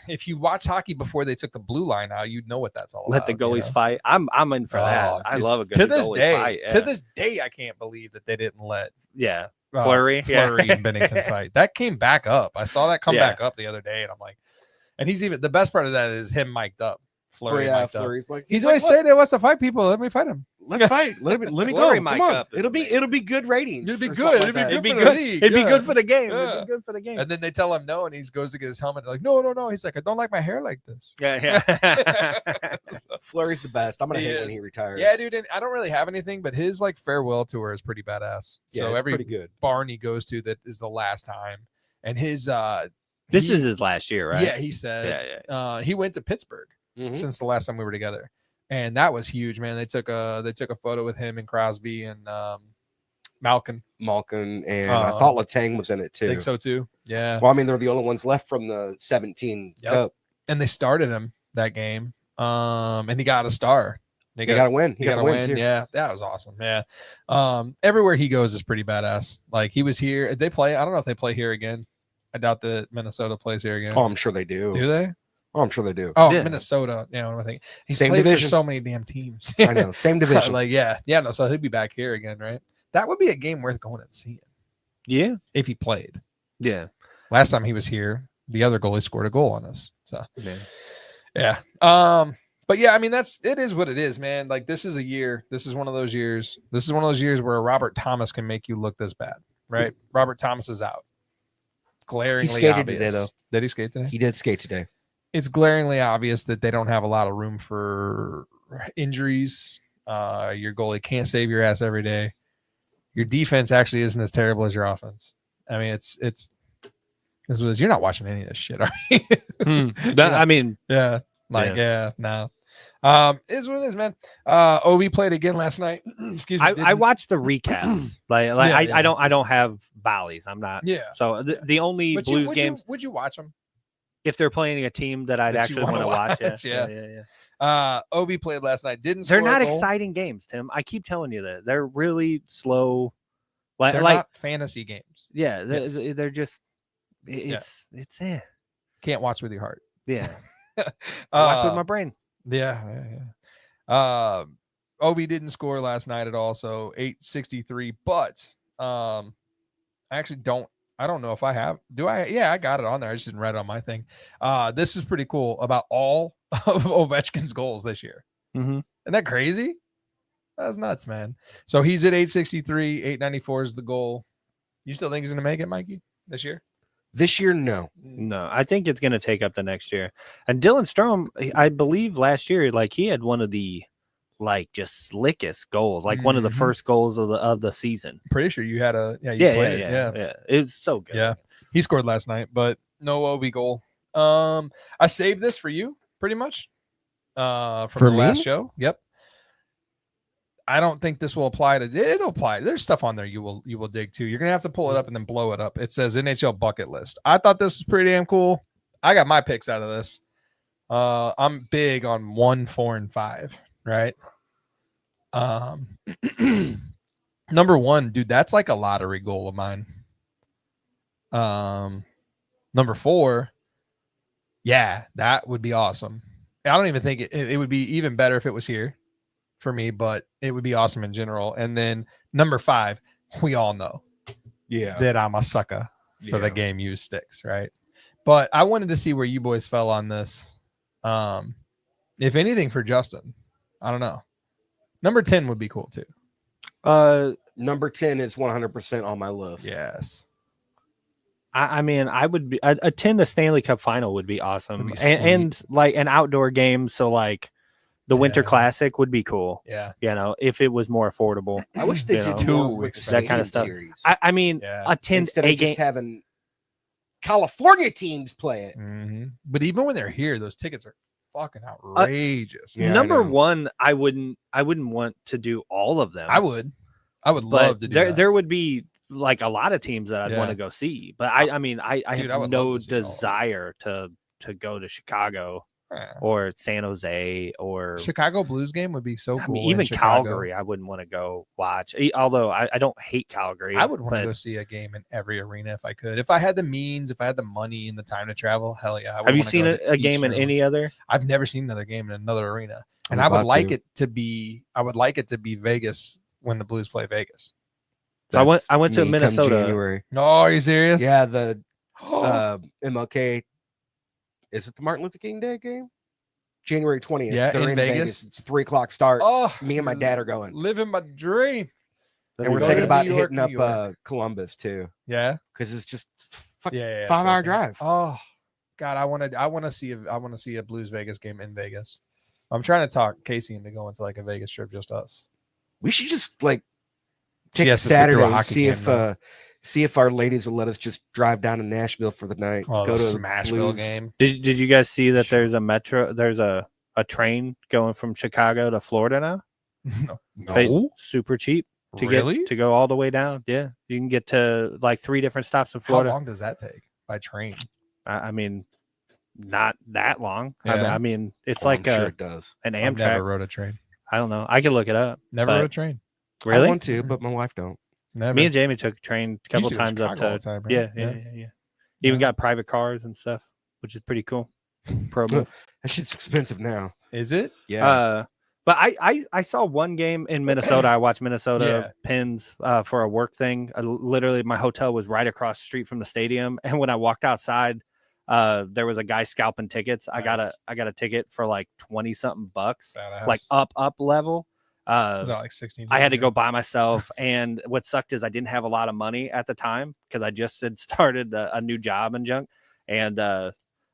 if you watch hockey before they took the blue line out, you'd know what that's all Let about. the goalies you know? fight. I'm in for that. I dude, love a good to this goalie day. fight. To Yeah. this day, I can't believe that they didn't let Fleury, yeah. Fleury and Bennington fight. That came back up. I saw that come Yeah. back up the other day, and I'm like, and he's even the best part of that is him mic'd up. Fleury mic'd up. Fleury's like, He's like, always saying he wants to fight people. Let me fight him. let's fight. Let me Fleury go. Come mic on. up is It'll be good ratings. It'd be or good. something It'd be like good. that. for the league, It'd be yeah. good for the game. Yeah. It'd be good for the game. And then they tell him no, and he goes to get his helmet. Like, no. He's like, I don't like my hair like this. Yeah. Fleury's the best. I'm gonna He hate when is. he retires. Yeah, dude. And I don't really have anything, but his like farewell tour is pretty badass. Yeah, So it's every pretty good. barn he goes to, that is the last time. And his This he- is his last year, right? Yeah, he said. Yeah. He went to Pittsburgh Mhm. since the last time we were together, and that was huge, man. They took a photo with him and Crosby and Malkin. Malkin and I thought Letang was in it I too. think so too. Yeah. Well, I mean, they're the only ones left from the 17 Yep. Cup. And they started him that game. And he got a star. They got to win. He He got got to to win win. too. Yeah, that was awesome. Yeah. Everywhere he goes is pretty badass. Like he was here. They play. I don't know if they play here again. I doubt that Minnesota plays here again. Oh, I'm sure they do. Do they? Oh, I'm sure they do. Oh, Yeah. Minnesota. Yeah, what am I thinking? He's Same played division. for so many damn teams. I know. Same division. Like, yeah. No, so he'll be back here again, right? That would be a game worth going and seeing Yeah. if he played. Yeah. Last time he was here, the other goalie scored a goal on us. So Yeah. yeah. But yeah, I mean, it is what it is, man. Like this is a year. This is one of those years. This is one of those years where Robert Thomas can make you look this bad, right? Robert Thomas is out. Glaringly skated obvious. today, though. Did he skate today? He did skate today. It's glaringly obvious that they don't have a lot of room for injuries. Your goalie can't save your ass every day. Your defense actually isn't as terrible as your offense. I mean, you're not watching any of this shit, are you? I mean, Yeah. No. Is what it is, man. Ovi played again last night. Excuse me. I watched the recaps. Yeah. I don't have Bally's. I'm not. Yeah. So the only Blues games, would you watch them? if they're playing a team that I'd That you actually want to wanna watch. watch, Yeah. yeah. Yeah. Ovi played last night. Didn't They're score a not goal. exciting games, Tim. I keep telling you that. They're really slow. They're Like not fantasy games. yeah, Yes. they're just it's Can't watch with your heart. yeah. Watch with my brain. Yeah. Ovi didn't score last night at all, so 863. But I actually don't. I don't know if I have. Do I? Yeah, I got it on there. I just didn't write it on my thing. This is pretty cool about all of Ovechkin's goals this year. Mm-hmm. Isn't that crazy? That's nuts, man. So he's at 863. 894 is the goal. You still think he's going to make it, Mikey, this year? This year, no. No, I think it's going to take up the next year. And Dylan Strome, I believe last year, like he had one of the just slickest goals, like one of the Mhm. first goals of the season. Pretty sure you had a. Yeah, you Yeah, played yeah, it. yeah. It's so good. Yeah. He scored last night, but no Ovi goal. I saved this for you pretty much from For the last me? show. Yep. I don't think this will apply to. It'll apply. There's stuff on there you will dig to. You're gonna have to pull it up and then blow it up. It says NHL bucket list. I thought this was pretty damn cool. I got my picks out of this. I'm big on 1, 4, and 5. Right. Number 1, dude, that's like a lottery goal of mine. Number 4, yeah, that would be awesome. I don't even think it would be even better if it was here for me, but it would be awesome in general. And then number 5, we all know that I'm a sucker for the game use sticks, right? But I wanted to see where you boys fell on this. If anything for Justin, I don't know. Number 10 would be cool too. Number 10 is 100% on my list. Yes. I mean, I would be attend a Stanley Cup final would be awesome, Would be and like an outdoor game. So like the Winter Yeah. Classic would be cool. Yeah. You know, if it was more affordable. I wish they You did know, more with the that kind of Stadium stuff. Series. I mean, Yeah. attend Instead a of just game. having California teams play it. Mhm. But even when they're here, those tickets are fucking outrageous. Yeah, I Number know. one, I wouldn't want to do all of them. I would but love to do there that. there would be like a lot of teams that I'd Yeah. want to go see. But I mean, I Dude, I have would no love to see all of them. desire to go to Chicago Yeah. or San Jose or Chicago Blues game would be so I cool. mean, in even Chicago. Calgary. I wouldn't want to go watch. Although I don't hate Calgary. I would want to but go see a game in every arena if I could. If I had the means, if I had the money and the time to travel, hell yeah. I would Have you wanna seen go a to each game in arena. any other? I've never seen another game in another arena. And I'm I would about like to. it to be Vegas when the Blues play Vegas. So I went That's to me come Minnesota. January. No, are you serious? Yeah, the MLK. Is it the Martin Luther King Day game? January 20th. Yeah, They're in Vegas. It's 3:00 start. Oh, Me and my dad are going. living my dream. And we're go thinking to about New York, hitting New up York. Columbus too, Yeah. because it's just fuck Yeah, 5-hour okay. drive. Oh God, I want to see a Blues Vegas game in Vegas. I'm trying to talk Casey into going to like a Vegas trip, just us. We should just like She take a has to sit through a Saturday and hockey see game, if though. see if our ladies will let us just drive down to Nashville for the night. Oh, go the to Smashville Blues. game. Did you guys see that there's a train going from Chicago to Florida now? No. They- super cheap to Really? get to go all the way down. Yeah, you can get to like 3 different stops in How Florida. long does that take by train? I mean, not that long. Yeah. I mean, it's Oh, like I'm sure it does. an I've never Amtrak. rode a train. I don't know. I could look it up. Never but- rode a train. I Really? want to, but my wife don't. Never. Me and Jamie took a train a couple used to go to times up Chicago all to. the time, right? Yeah. Yeah. Even Yeah. got private cars and stuff, which is pretty cool. Pro move. That shit's expensive now. Is it? Yeah. But I saw one game in Minnesota. I watched Minnesota Pens for a work thing. Literally, my hotel was right across the street from the stadium, and when I walked outside, there was a guy scalping tickets. I got a ticket for like 20 something bucks, Badass. like up level. Was that like 16? I had to go by myself, and what sucked is I didn't have a lot of money at the time because I just had started a new job and junk, and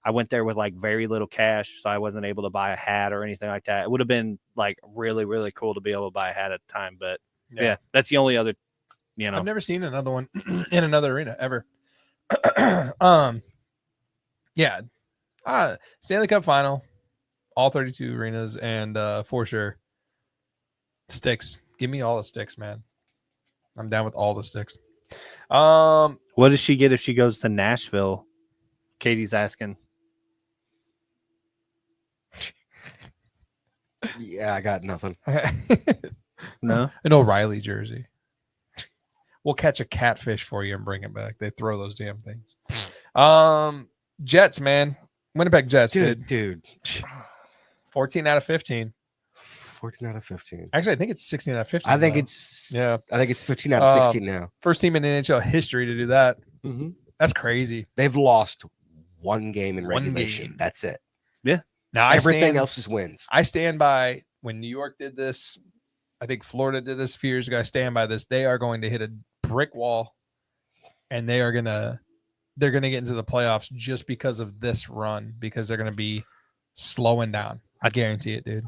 I went there with like very little cash, so I wasn't able to buy a hat or anything like that. It would have been like really, really cool to be able to buy a hat at the time, but yeah, that's the only other, I've never seen another one in another arena ever. Yeah. Stanley Cup final, all 32 arenas, and for sure, sticks. Give me all the sticks, man. I'm down with all the sticks. What does she get if she goes to Nashville? Katie's asking. Yeah, I got nothing. No, an O'Reilly jersey. We'll catch a catfish for you and bring it back. They throw those damn things. Jets, man. Winnipeg Jets, Dude. 14 out of 15. 14 out of 15. Actually, I think it's 16 out of 15. I think now. it's 15 out of 16 now. First team in NHL history to do that. Mm-hmm. That's crazy. They've lost one game in One regulation. game. That's it. Yeah. Now Everything else is wins. I stand by when New York did this. I think Florida did this a few years ago. I stand by this. They are going to hit a brick wall, and they're gonna get into the playoffs just because of this run, because they're gonna be slowing down. I guarantee it, dude.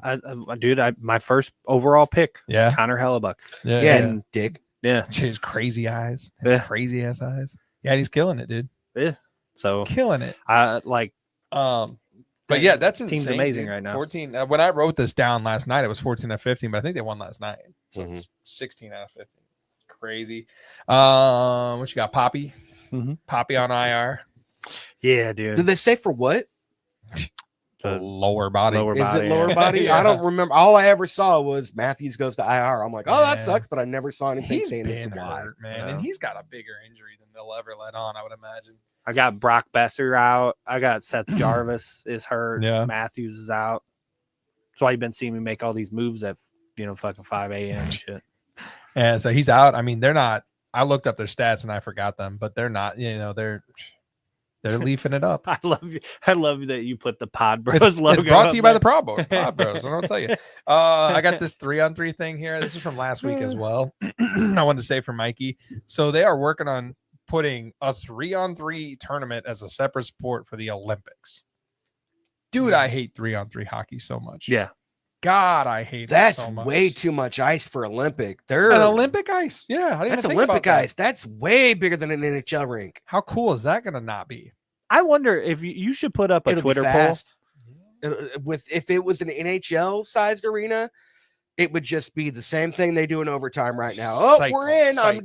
My first overall pick. Yeah, Connor Hellebuck. Yeah. Dick. Yeah, his crazy eyes. Yeah. Crazy ass eyes. Yeah, he's killing it, dude. Yeah. So killing it. But yeah, that's insane. Team's amazing dude. right now. 14. When I wrote this down last night, it was 14 out of 15, but I think they won last night, so it's 16 out of 15. Crazy. What you got, Poppy? Mm-hmm. Poppy on IR. Yeah, dude. Did they say for what? The lower body. Is it lower body? Yeah. I don't remember. All I ever saw was Matthews goes to IR. I'm like, oh, that Yeah. sucks, but I never saw anything He's saying as to been why. hurt, man, and he's got a bigger injury than they'll ever let on, I would imagine. I got Brock Besser out. I got Seth Jarvis is hurt. Yeah. Matthews is out. That's why you've been seeing me make all these moves at fucking 5 a.m. and shit. And so he's out. I mean, they're not. I looked up their stats and I forgot them, but they're not. They're leafing it up. I love that you put the Pod Bros It's logo. brought to you by the up Pod Bros. I'll tell you. I got this 3-on-3 thing here. This is from last week as well. I wanted to say for Mikey. So they are working on putting a 3-on-3 tournament as a separate sport for the Olympics. Dude, I hate 3-on-3 hockey so much. Yeah. God, I hate That's it so much. way too much ice for Olympic. An Olympic ice? Yeah, I didn't that's even think Olympic about ice. That's way bigger than an NHL rink. How cool is that going to not be? I wonder if you should put up a It'll Twitter be poll. fast. If it was an NHL sized arena, it would just be the same thing they do in overtime right now. Oh, we're in. I'm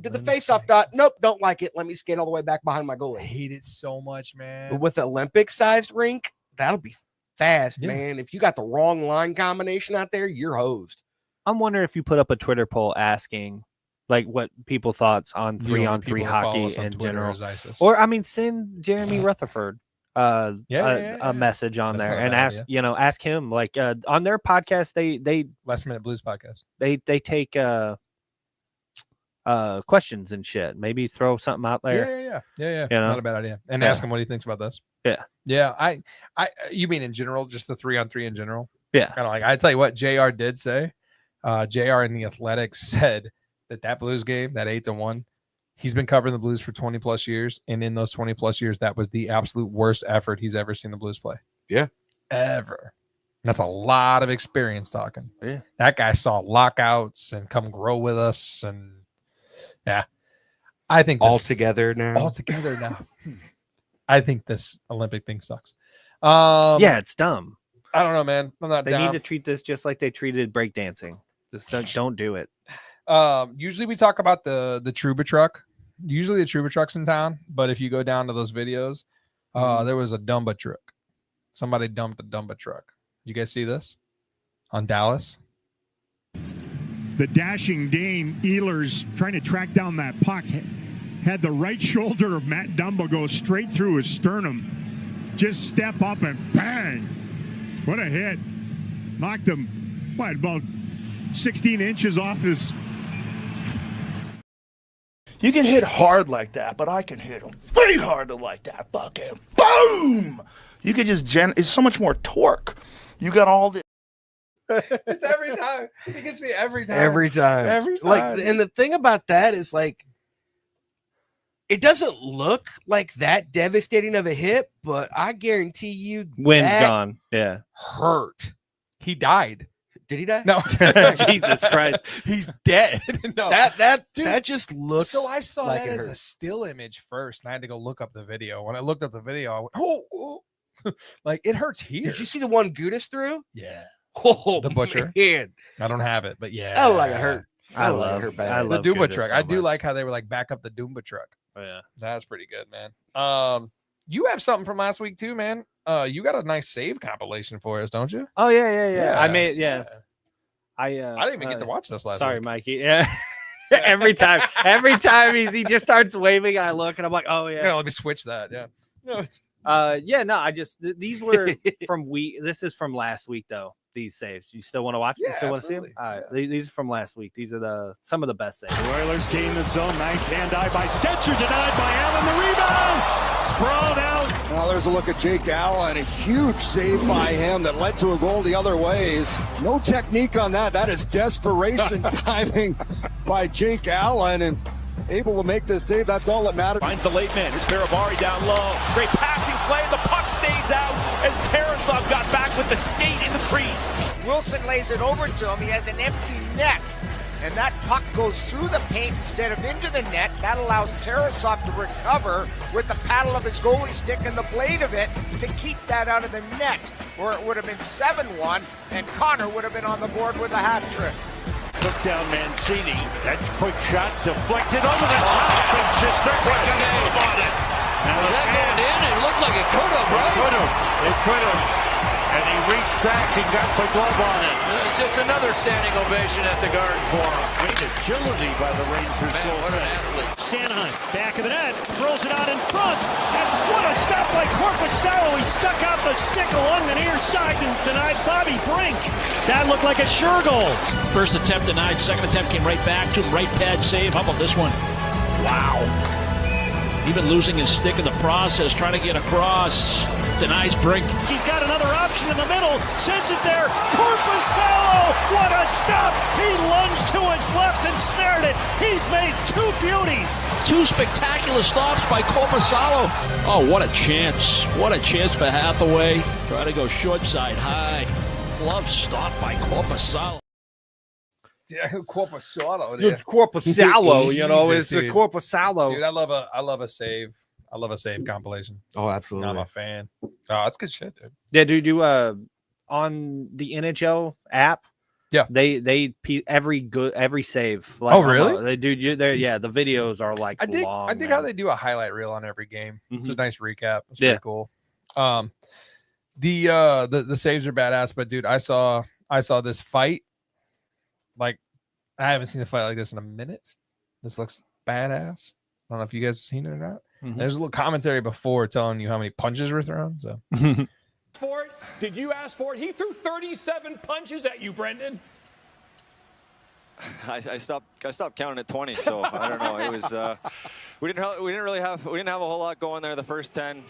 to the face-off dot. Nope, don't like it. Let me skate all the way back behind my goalie. I hate it so much, man. But with Olympic sized rink, that'll be fast, man. If you got the wrong line combination out there, you're hosed. I'm wondering if you put up a Twitter poll asking like what people thoughts on 3-on-3 hockey in general. Or I mean, send Jeremy Rutherford a message on there and ask him like on their podcast they Last Minute Blues podcast. They take questions and shit. Maybe throw something out there. Yeah. You know? Not a bad idea. And ask him what he thinks about this. Yeah. I you mean in general, just the 3-on-3 in general? Yeah. Kind of like, I tell you what, JR did say. JR in the Athletics said that Blues game, that 8-1, he's been covering the Blues for 20 plus years. And in those 20 plus years, that was the absolute worst effort he's ever seen the Blues play. Yeah. Ever. That's a lot of experience talking. Yeah. That guy saw lockouts and come grow with us. And yeah, I think All together now. I think this Olympic thing sucks. Yeah, it's dumb. I don't know, man. I'm not They down. need to treat this just like they treated breakdancing. Just don't do it. Usually we talk about the Trouba truck. Usually the Trouba truck's in town, but if you go down to those videos, there was a Dumba truck. Somebody dumped a Dumba truck. Did you guys see this on Dallas? The dashing Dane Ehlers trying to track down that puck had the right shoulder of Matt Dumba go straight through his sternum. Just step up and bang! What a hit! Knocked him about 16 inches off his. You can hit hard like that, but I can hit them way harder like that. Fucking boom! You could just it's so much more torque. You got all the. It's every time. It gets me every time. Every time. Like, and the thing about that is like, it doesn't look like that devastating of a hit, but I guarantee you, Wind's gone. Yeah, hurt. He died. Did he die? No. Jesus Christ, he's dead. No, that Dude, just looks. So I saw like that it as hurt. a still image first, and I had to go look up the video. When I looked up the video, I went, "Oh, like it hurts here." Did you see the one Gudis threw? Yeah. Oh, The butcher. Man. I don't have it, but yeah. That looked like it hurt. I That looked like it love hurt bad. I The love Dumba Goodis truck. so I do much. like how they were like back up the Dumba truck. Oh, yeah. That's pretty good, man. You have something from last week too, man. You got a nice save compilation for us, don't you? Oh yeah. I made I didn't even get to watch this last Sorry, week. Mikey. Yeah. every time he just starts waving, I look and I'm like, oh yeah. Yeah, let me switch that. Yeah. No, it's I just these were this is from last week though. These saves. You still want to watch? Yeah, You still want to see them? absolutely. All right. These are from last week. These are some of the best saves. The Oilers gain the zone. Nice hand eye by Stetzer. Denied by Allen. The rebound. Sprawled out. Now there's a look at Jake Allen. A huge save by him that led to a goal the other ways. No technique on that. That is desperation timing by Jake Allen and able to make this save. That's all that matters. Finds the late man. Here's Baravari down low. Great passing play. The puck stays out as Tarasov got back with the skate in the crease. Wilson lays it over to him. He has an empty net. And that puck goes through the paint instead of into the net. That allows Tarasov to recover with the paddle of his goalie stick and the blade of it to keep that out of the net. Or it would have been 7-1, and Connor would have been on the board with a hat trick. Took down Mancini. That quick shot deflected over the top. And Shesterkin got a glove on it. Now that going in, it looked like it could have, right? It could have. And he reached back and got the glove on it. It's just another standing ovation at the Garden for him. Great agility by the Rangers. Man, what an athlete. Sanheim, back of the net, throws it out in front. And what a stop by Korpisalo. He stuck out the stick along the near side and denied Bobby Brink. That looked like a sure goal. First attempt denied. Second attempt came right back to him. Right pad save. How about this one? Wow. Even losing his stick in the process, trying to get across. Denies Brink. He's got another option in the middle. Sends it there. Korpisalo! What a stop! He lunged to his left and snared it. He's made 2 beauties. 2 spectacular stops by Korpisalo. Oh, what a chance. What a chance for Hathaway. Try to go short side high. Glove stop by Korpisalo. Yeah, Korpisalo. Dude, Korpisalo, you know, is the dude. Korpisalo. Dude, I love a save. I love a save compilation. Oh, absolutely. I'm a fan. Oh, that's good shit, dude. Yeah, do on the NHL app. Yeah, they every save. Like, oh, really? They do. Yeah, the videos are like. I dig long, how they do a highlight reel on every game. It's a nice recap. It's pretty cool. The saves are badass, but dude, I saw this fight. Like, I haven't seen a fight like this in a minute. This looks badass. I don't know if you guys have seen it or not. There's a little commentary before telling you how many punches were thrown. So, for it? Did you ask for it? He threw 37 punches at you, Brendan. I stopped counting at 20, so I don't know. It was we didn't have a whole lot going there the first 10.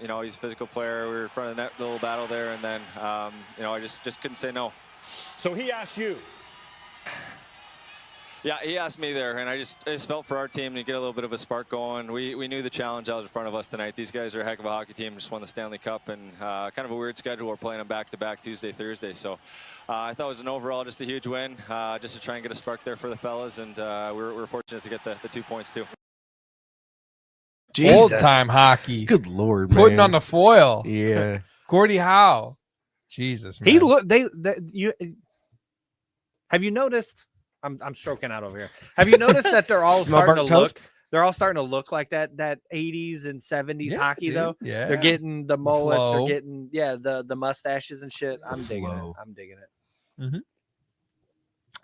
You know, he's a physical player. We were in front of the net, little battle there, and then you know, I just couldn't say no. So he asked you. Yeah, he asked me there, and I just felt for our team to get a little bit of a spark going. We knew the challenge that was in front of us tonight. These guys are a heck of a hockey team, just won the Stanley Cup, and kind of a weird schedule. We're playing them back-to-back Tuesday, Thursday. So I thought it was an overall just a huge win, just to try and get a spark there for the fellas, and we're fortunate to get the 2 points too. Old-time hockey. Good Lord, man. Putting on the foil. Yeah. Gordie Howe. Jesus, man. He look. You have you noticed? I'm stroking out over here. Have you noticed that they're all starting to look? They're all starting to look like that 80s and 70s hockey, dude. though. Yeah. They're getting the mullets. flow. They're getting the mustaches and shit. I'm digging it. Mm-hmm.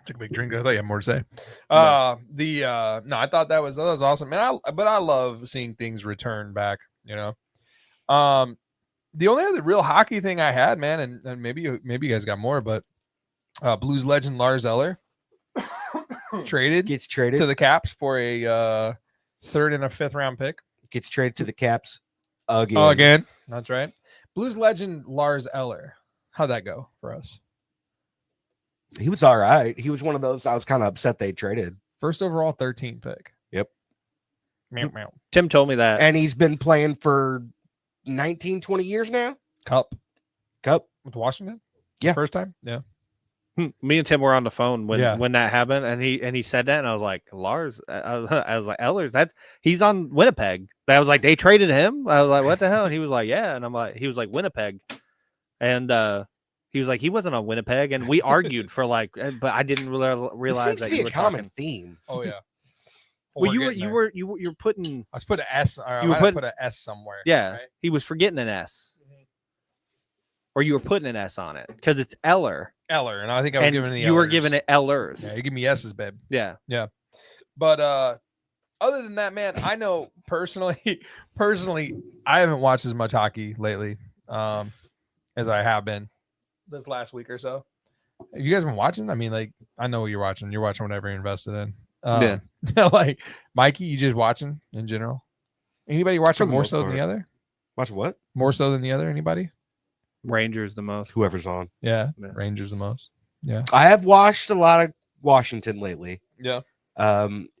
Took a big drink. I thought you had more to say. No, I thought that was awesome, man. But I love seeing things return back. You know, the only other real hockey thing I had, man, and maybe you guys got more, but Blues legend Lars Eller gets traded to the Caps for a 3rd and a 5th round pick. Gets traded to the Caps again. Oh, again. That's right. Blues legend Lars Eller. How'd that go for us? He was all right. He was one of those I was kind of upset they traded. First overall 13 pick. Yep. Meow, meow. Tim told me that. And he's been playing for 19, 20 years now. Cup with Washington. Yeah. First time. Yeah. Me and Tim were on the phone when that happened, and he said that, and I was like, Lars, I was like, Ellers, he's on Winnipeg. I was like, they traded him. I was like, what the hell? And he was like, yeah, and I'm like, he was like Winnipeg, and he was like, he wasn't on Winnipeg, and we argued for like, but I didn't realize that you were common talking. theme. Oh yeah. Well, you were putting. I was putting an S. You were putting put an S somewhere. Yeah, right? he was forgetting an S. Or you were putting an S on it because it's Eller. And I think I was giving the you were Ellers. giving it Ellers. Yeah, you give me S's, babe. Yeah. But other than that, man, I know personally, I haven't watched as much hockey lately as I have been this last week or so. Have you guys been watching? I mean, like, I know what you're watching. You're watching whatever you're invested in. Yeah. Like, Mikey, you just watching in general? Anybody watching more so than the other? Watch what? More so than the other? Anybody? Rangers the most. Whoever's on. Yeah. Rangers the most. Yeah. I have watched a lot of Washington lately. Yeah.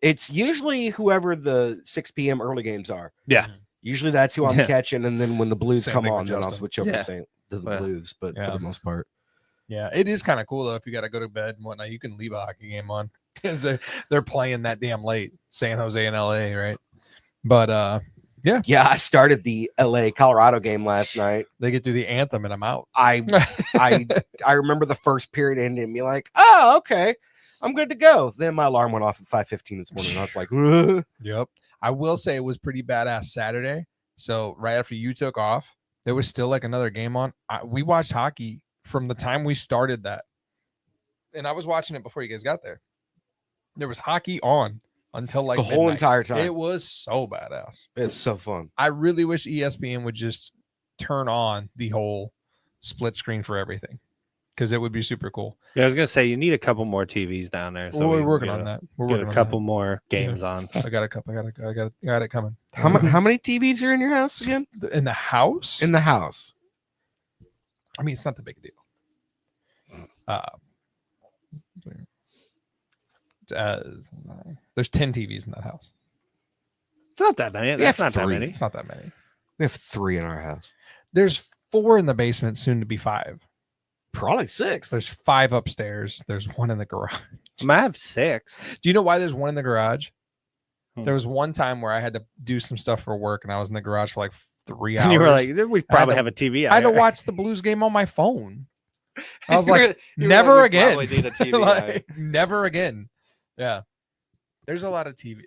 It's usually whoever the 6 p.m. early games are. Yeah. Usually that's who I'm catching, and then when the Blues Same come thing on, with then I'll Justin. switch over Yeah. to the Blues. But for the most part, Yeah, it is kind of cool though. If you got to go to bed and whatnot, you can leave a hockey game on because they're playing that damn late. San Jose and LA, right? But yeah, I started the LA Colorado game last night. They get through the anthem and I'm out. I remember the first period ended and be like, oh, okay, I'm good to go. Then my alarm went off at 5:15 this morning. And I was like, ugh. Yep. I will say it was pretty badass Saturday. So right after you took off, there was still like another game on. We watched hockey from the time we started that. And I was watching it before you guys got there. There was hockey on until like the whole midnight. entire time. It was so badass. It's so fun. I really wish ESPN would just turn on the whole split screen for everything. because it would be super cool. Yeah, I was gonna say you need a couple more TVs down there. So we're working on that. We're working a on couple that. more games on. I got a couple. I got it coming. How many TVs are in your house again? In the house? In the house. I mean, it's not the big deal. There's 10 TVs in that house. It's not that many. That's not that many. It's not that many. We have 3 in our house. There's 4 in the basement, soon to be 5. Probably 6. There's 5 upstairs. There's 1 in the garage. I have 6. Do you know why there's 1 in the garage? There was one time where I had to do some stuff for work, and I was in the garage for like 3 hours. And you were like, we probably have a TV. I had to watch the Blues game on my phone. I was like, never again. Need a TV like, never again. Yeah. There's a lot of TV.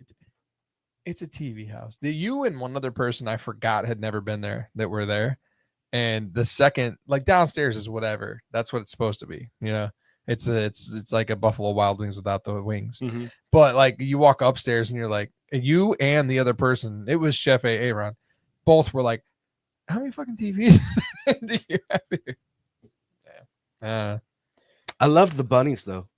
It's a TV house. You and one other person I forgot had never been there that were there. And the second, like downstairs is whatever. That's what it's supposed to be. You know, it's like a Buffalo Wild Wings without the wings. Mm-hmm. But like you walk upstairs and you're like, you and the other person, it was Chef Aaron, both were like, how many fucking TVs do you have here? Yeah. I loved the bunnies though.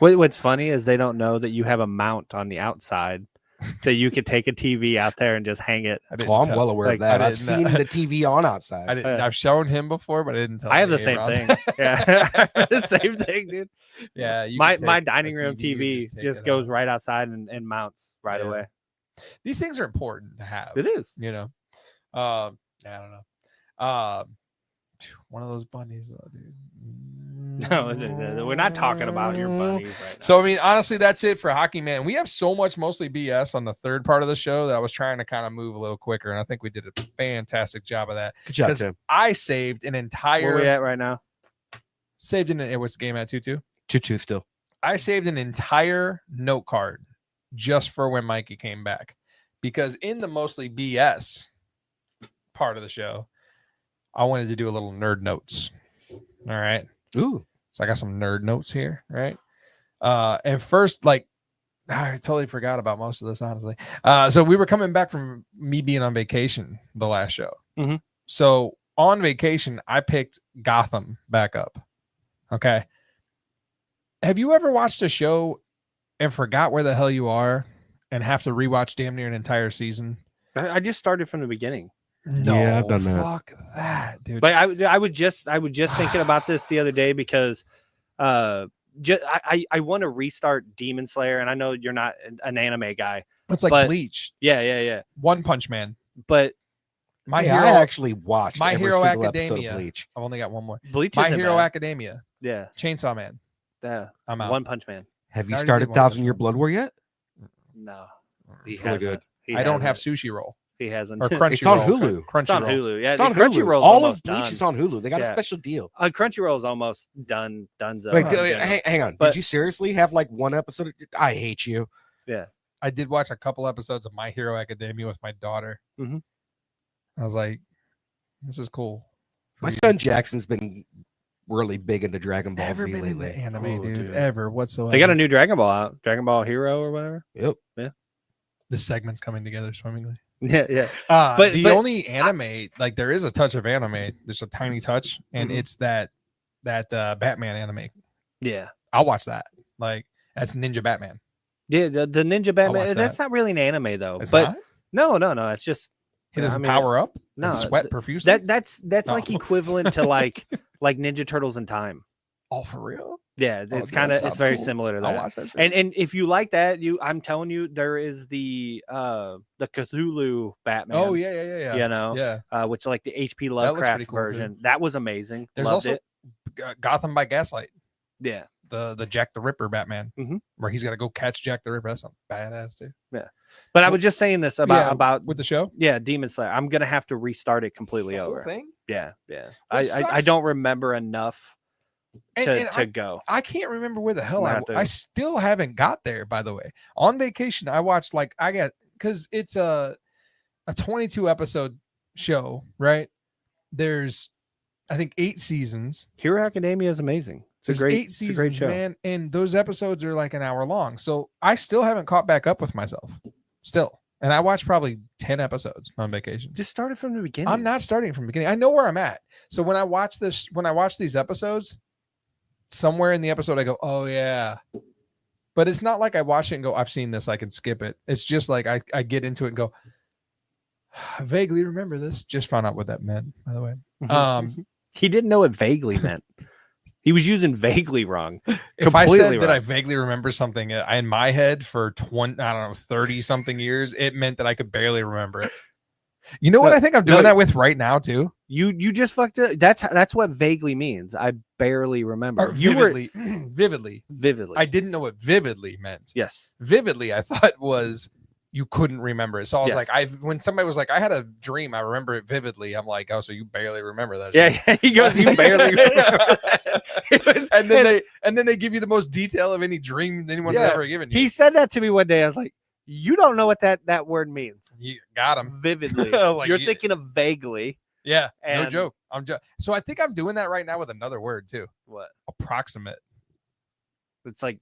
What's funny is they don't know that you have a mount on the outside, so you could take a TV out there and just hang it. I'm well aware of that. I've seen the TV on outside. I've shown him before, but I didn't tell. I have the same thing. Yeah, the same thing, dude. Yeah, my dining room TV just goes right outside and mounts right away. These things are important to have. It is, you know. I don't know. One of those bunnies, though, dude. No, we're not talking about your bunnies right now. So, I mean, honestly, that's it for Hockey Man. We have so much mostly BS on the third part of the show that I was trying to kind of move a little quicker, and I think we did a fantastic job of that. Good job, Tim. I saved an entire... Where are we at right now? Saved in... What's the game at? 2-2? 2-2 still. I saved an entire note card just for when Mikey came back. Because in the mostly BS part of the show, I wanted to do a little nerd notes. All right. Ooh. So I got some nerd notes here, right? And first, like, I totally forgot about most of this, honestly. So we were coming back from me being on vacation the last show. Mm-hmm. So on vacation, I picked Gotham back up. Okay. Have you ever watched a show and forgot where the hell you are and have to rewatch damn near an entire season? I just started from the beginning. No, yeah, I've done that. Fuck that, dude. But I was just thinking about this the other day because I want to restart Demon Slayer, and I know you're not an anime guy. It's like Bleach. Yeah. One Punch Man. But My Hero, I actually watched My every Hero single Academia. episode of Bleach. I've only got one more. Bleach. My isn't Hero bad. Academia. Yeah. Chainsaw Man. Yeah. I'm out. One Punch Man. Have you I already started did one of 1,000 Year Blood War yet? No. It's really good. I don't have Sushi Roll. He hasn't. Or Crunchyroll. It's on Hulu. It's on Hulu. Yeah, It's on Crunchyroll's Hulu. All of almost Bleach done. is on Hulu. They got a Yeah. special deal. Crunchyroll's almost done. Donezo. Wait, hang on. Did you seriously have like one episode? I hate you. Yeah. I did watch a couple episodes of My Hero Academia with my daughter. Mm-hmm. I was like, this is cool. My son Jackson's been really big into Dragon Ball Never Z been in lately. the anime, dude. Ever whatsoever. They got a new Dragon Ball out. Dragon Ball Hero or whatever. Yep. Yeah. The segment's coming together swimmingly. Yeah. But the only anime, like there is a touch of anime. There's a tiny touch, and it's that Batman anime. Yeah. I'll watch that. Like that's Ninja Batman. Yeah, the Ninja Batman. watch That's that. not really an anime though. It's but not? no. It's just He doesn't power up. No, and sweat profusely. That's No. like equivalent to like Ninja Turtles in Time. Oh, for real? Yeah, Oh, it's that kind of sounds it's very cool. similar to I'll that. watch that shit. And if you like that, I'm telling you, there is the Cthulhu Batman. Oh yeah. You know, yeah. which like the HP looks Lovecraft pretty cool, too. version. That was amazing. There's Loved also it. Gotham by Gaslight. Yeah. The Jack the Ripper Batman, Mhm. where he's got to go catch Jack the Ripper. That's a badass dude. Yeah. But I was just saying this about with the show. Yeah, Demon Slayer. I'm gonna have to restart it completely The whole over. thing? Yeah. What I sucks- don't remember enough to I go. I can't remember where the hell Might I have to- I still haven't got there, by the way. On vacation, I watched because it's a 22 episode show, right? There's I think 8 seasons. Hero Academia is amazing. It's a There's great 8 it's seasons, a great show. man, and those episodes are like an hour long. So I still haven't caught back up with myself. Still. And I watched probably 10 episodes on vacation. Just started from the beginning. I'm not starting from the beginning. I know where I'm at. So when I watch these episodes, somewhere in the episode I go, oh yeah. But it's not like I watch it and go, I've seen this, I can skip it. It's just like I get into it and go, I vaguely remember this. Just found out what that meant, by the way. He didn't know what vaguely meant. He was using vaguely wrong. If I said wrong. that I vaguely remember something in my head for 30 something years, it meant that I could barely remember it. You know what I think I'm doing that with right now too? You just fucked it. That's what vaguely means. I barely remember. Or vividly, vividly. Vividly. I didn't know what vividly meant. Yes. Vividly, I thought was you couldn't remember it. So I was like, when somebody was like, I had a dream, I remember it vividly. I'm like, oh, so you barely remember that shit. Yeah, he goes, you barely remember that. and then they give you the most detail of any dream anyone's ever given you. He said that to me one day. I was like, you don't know what that word means. You got him. Vividly. Like, You're thinking of vaguely. Yeah, no And- joke. So I think I'm doing that right now with another word too. What? Approximate. It's like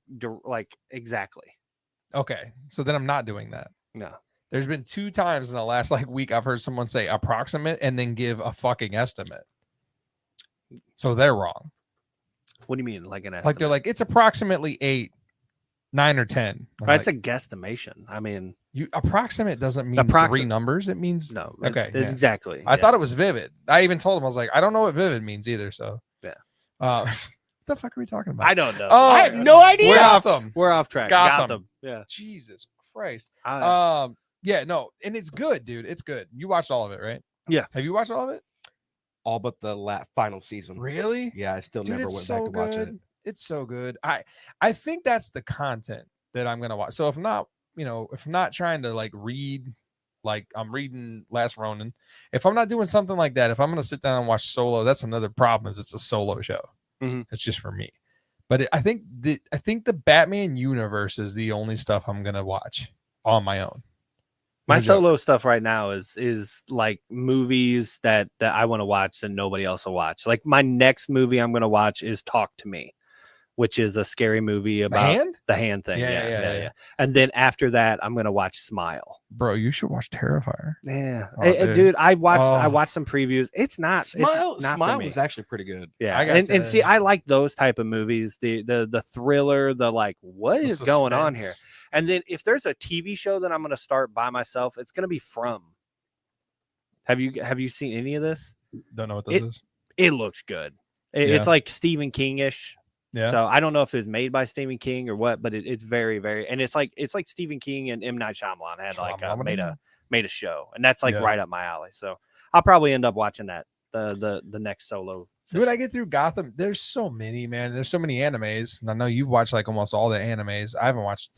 exactly. Okay, so then I'm not doing that. No. There's been 2 times in the last week I've heard someone say approximate and then give a fucking estimate. So they're wrong. What do you mean, like an estimate? Like they're like, it's approximately 8, 9, or 10. I'm That's like, a guesstimation. I mean, you approximate doesn't mean 3 numbers. It means no. Okay, yeah. Exactly. I thought it was vivid. I even told him, I was like, I don't know what vivid means either. So yeah. What the fuck are we talking about? I don't know. Oh, I have no idea. We're off track. Gotham. Yeah. Jesus Christ. I- Yeah, no, and it's good, dude. It's good. You watched all of it, right? Yeah. Have you watched all of it? All but the final season. Really? Yeah, I still Dude, never it's went so back to watch it. good. It's so good. I think that's the content that I'm gonna watch. So if not, if I'm not trying to like read, like I'm reading Last Ronin, if I'm not doing something like that, if I'm gonna sit down and watch Solo, that's another problem. Is it's a solo show. It's just for me. But I think the Batman universe is the only stuff I'm gonna watch on my own. My solo stuff right now is like movies that I want to watch that nobody else will watch. Like my next movie I'm going to watch is Talk to Me, which is a scary movie about the hand thing. Yeah. And then after that, I'm going to watch Smile. Bro, you should watch Terrifier. Yeah. Oh, dude, I watched some previews. It's not Smile it's not for Smile me. was actually pretty good. Yeah. And see, I like those type of movies, the thriller, the like, what is going on here? And then if there's a TV show that I'm going to start by myself, it's going to be From. Have you seen any of this? Don't know what this is. It looks good. It's like Stephen King-ish. Yeah. So I don't know if it's made by Stephen King or what, but it's very, very, and it's like Stephen King and M. Night Shyamalan had like made a show, and that's like right up my alley. So I'll probably end up watching that the next Solo. When I get through Gotham, there's so many, man. There's so many animes, and I know you've watched like almost all the animes. I haven't watched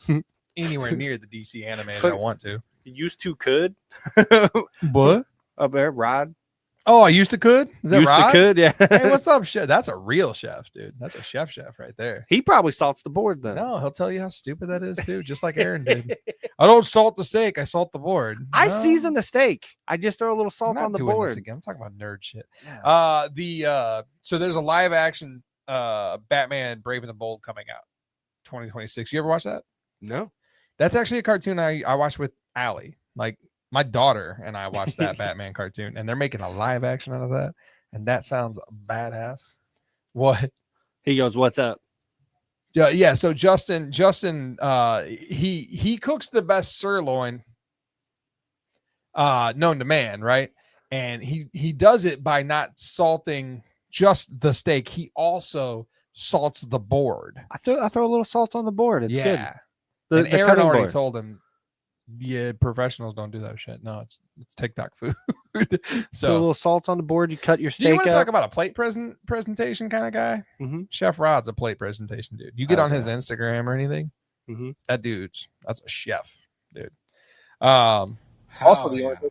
anywhere near the DC anime that I want to. Used to could. What? Up there, Rod. Oh, I used to could. Is that Used Rod? to could, yeah. Hey, what's up, chef? That's a real chef, dude. That's a chef right there. He probably salts the board then. No, he'll tell you how stupid that is too, just like Aaron did. I don't salt the steak, I salt the board. I No, season the steak. I just throw a little I'm salt not on the doing board. this again. I'm talking about nerd shit. Yeah. So there's a live action Batman Brave and the Bold coming out 2026. You ever watch that? No. That's actually a cartoon I watched with Allie. Like my daughter and I watched that Batman cartoon, and they're making a live action out of that, and that sounds badass. What? He goes, "What's up?" Yeah. So Justin, he cooks the best sirloin known to man, right? And he does it by not salting just the steak. He also salts the board. I throw a little salt on the board. It's good. And The Aaron cutting already board. told him, yeah, professionals don't do that shit. No, it's TikTok food. Put a So little salt on the board. You cut your do you steak want to up. talk about a plate presentation kind of guy? Mm-hmm. Chef Rod's a plate presentation dude. You get on Okay. his Instagram or anything, Mm-hmm. that's a chef, dude. Also, the only thing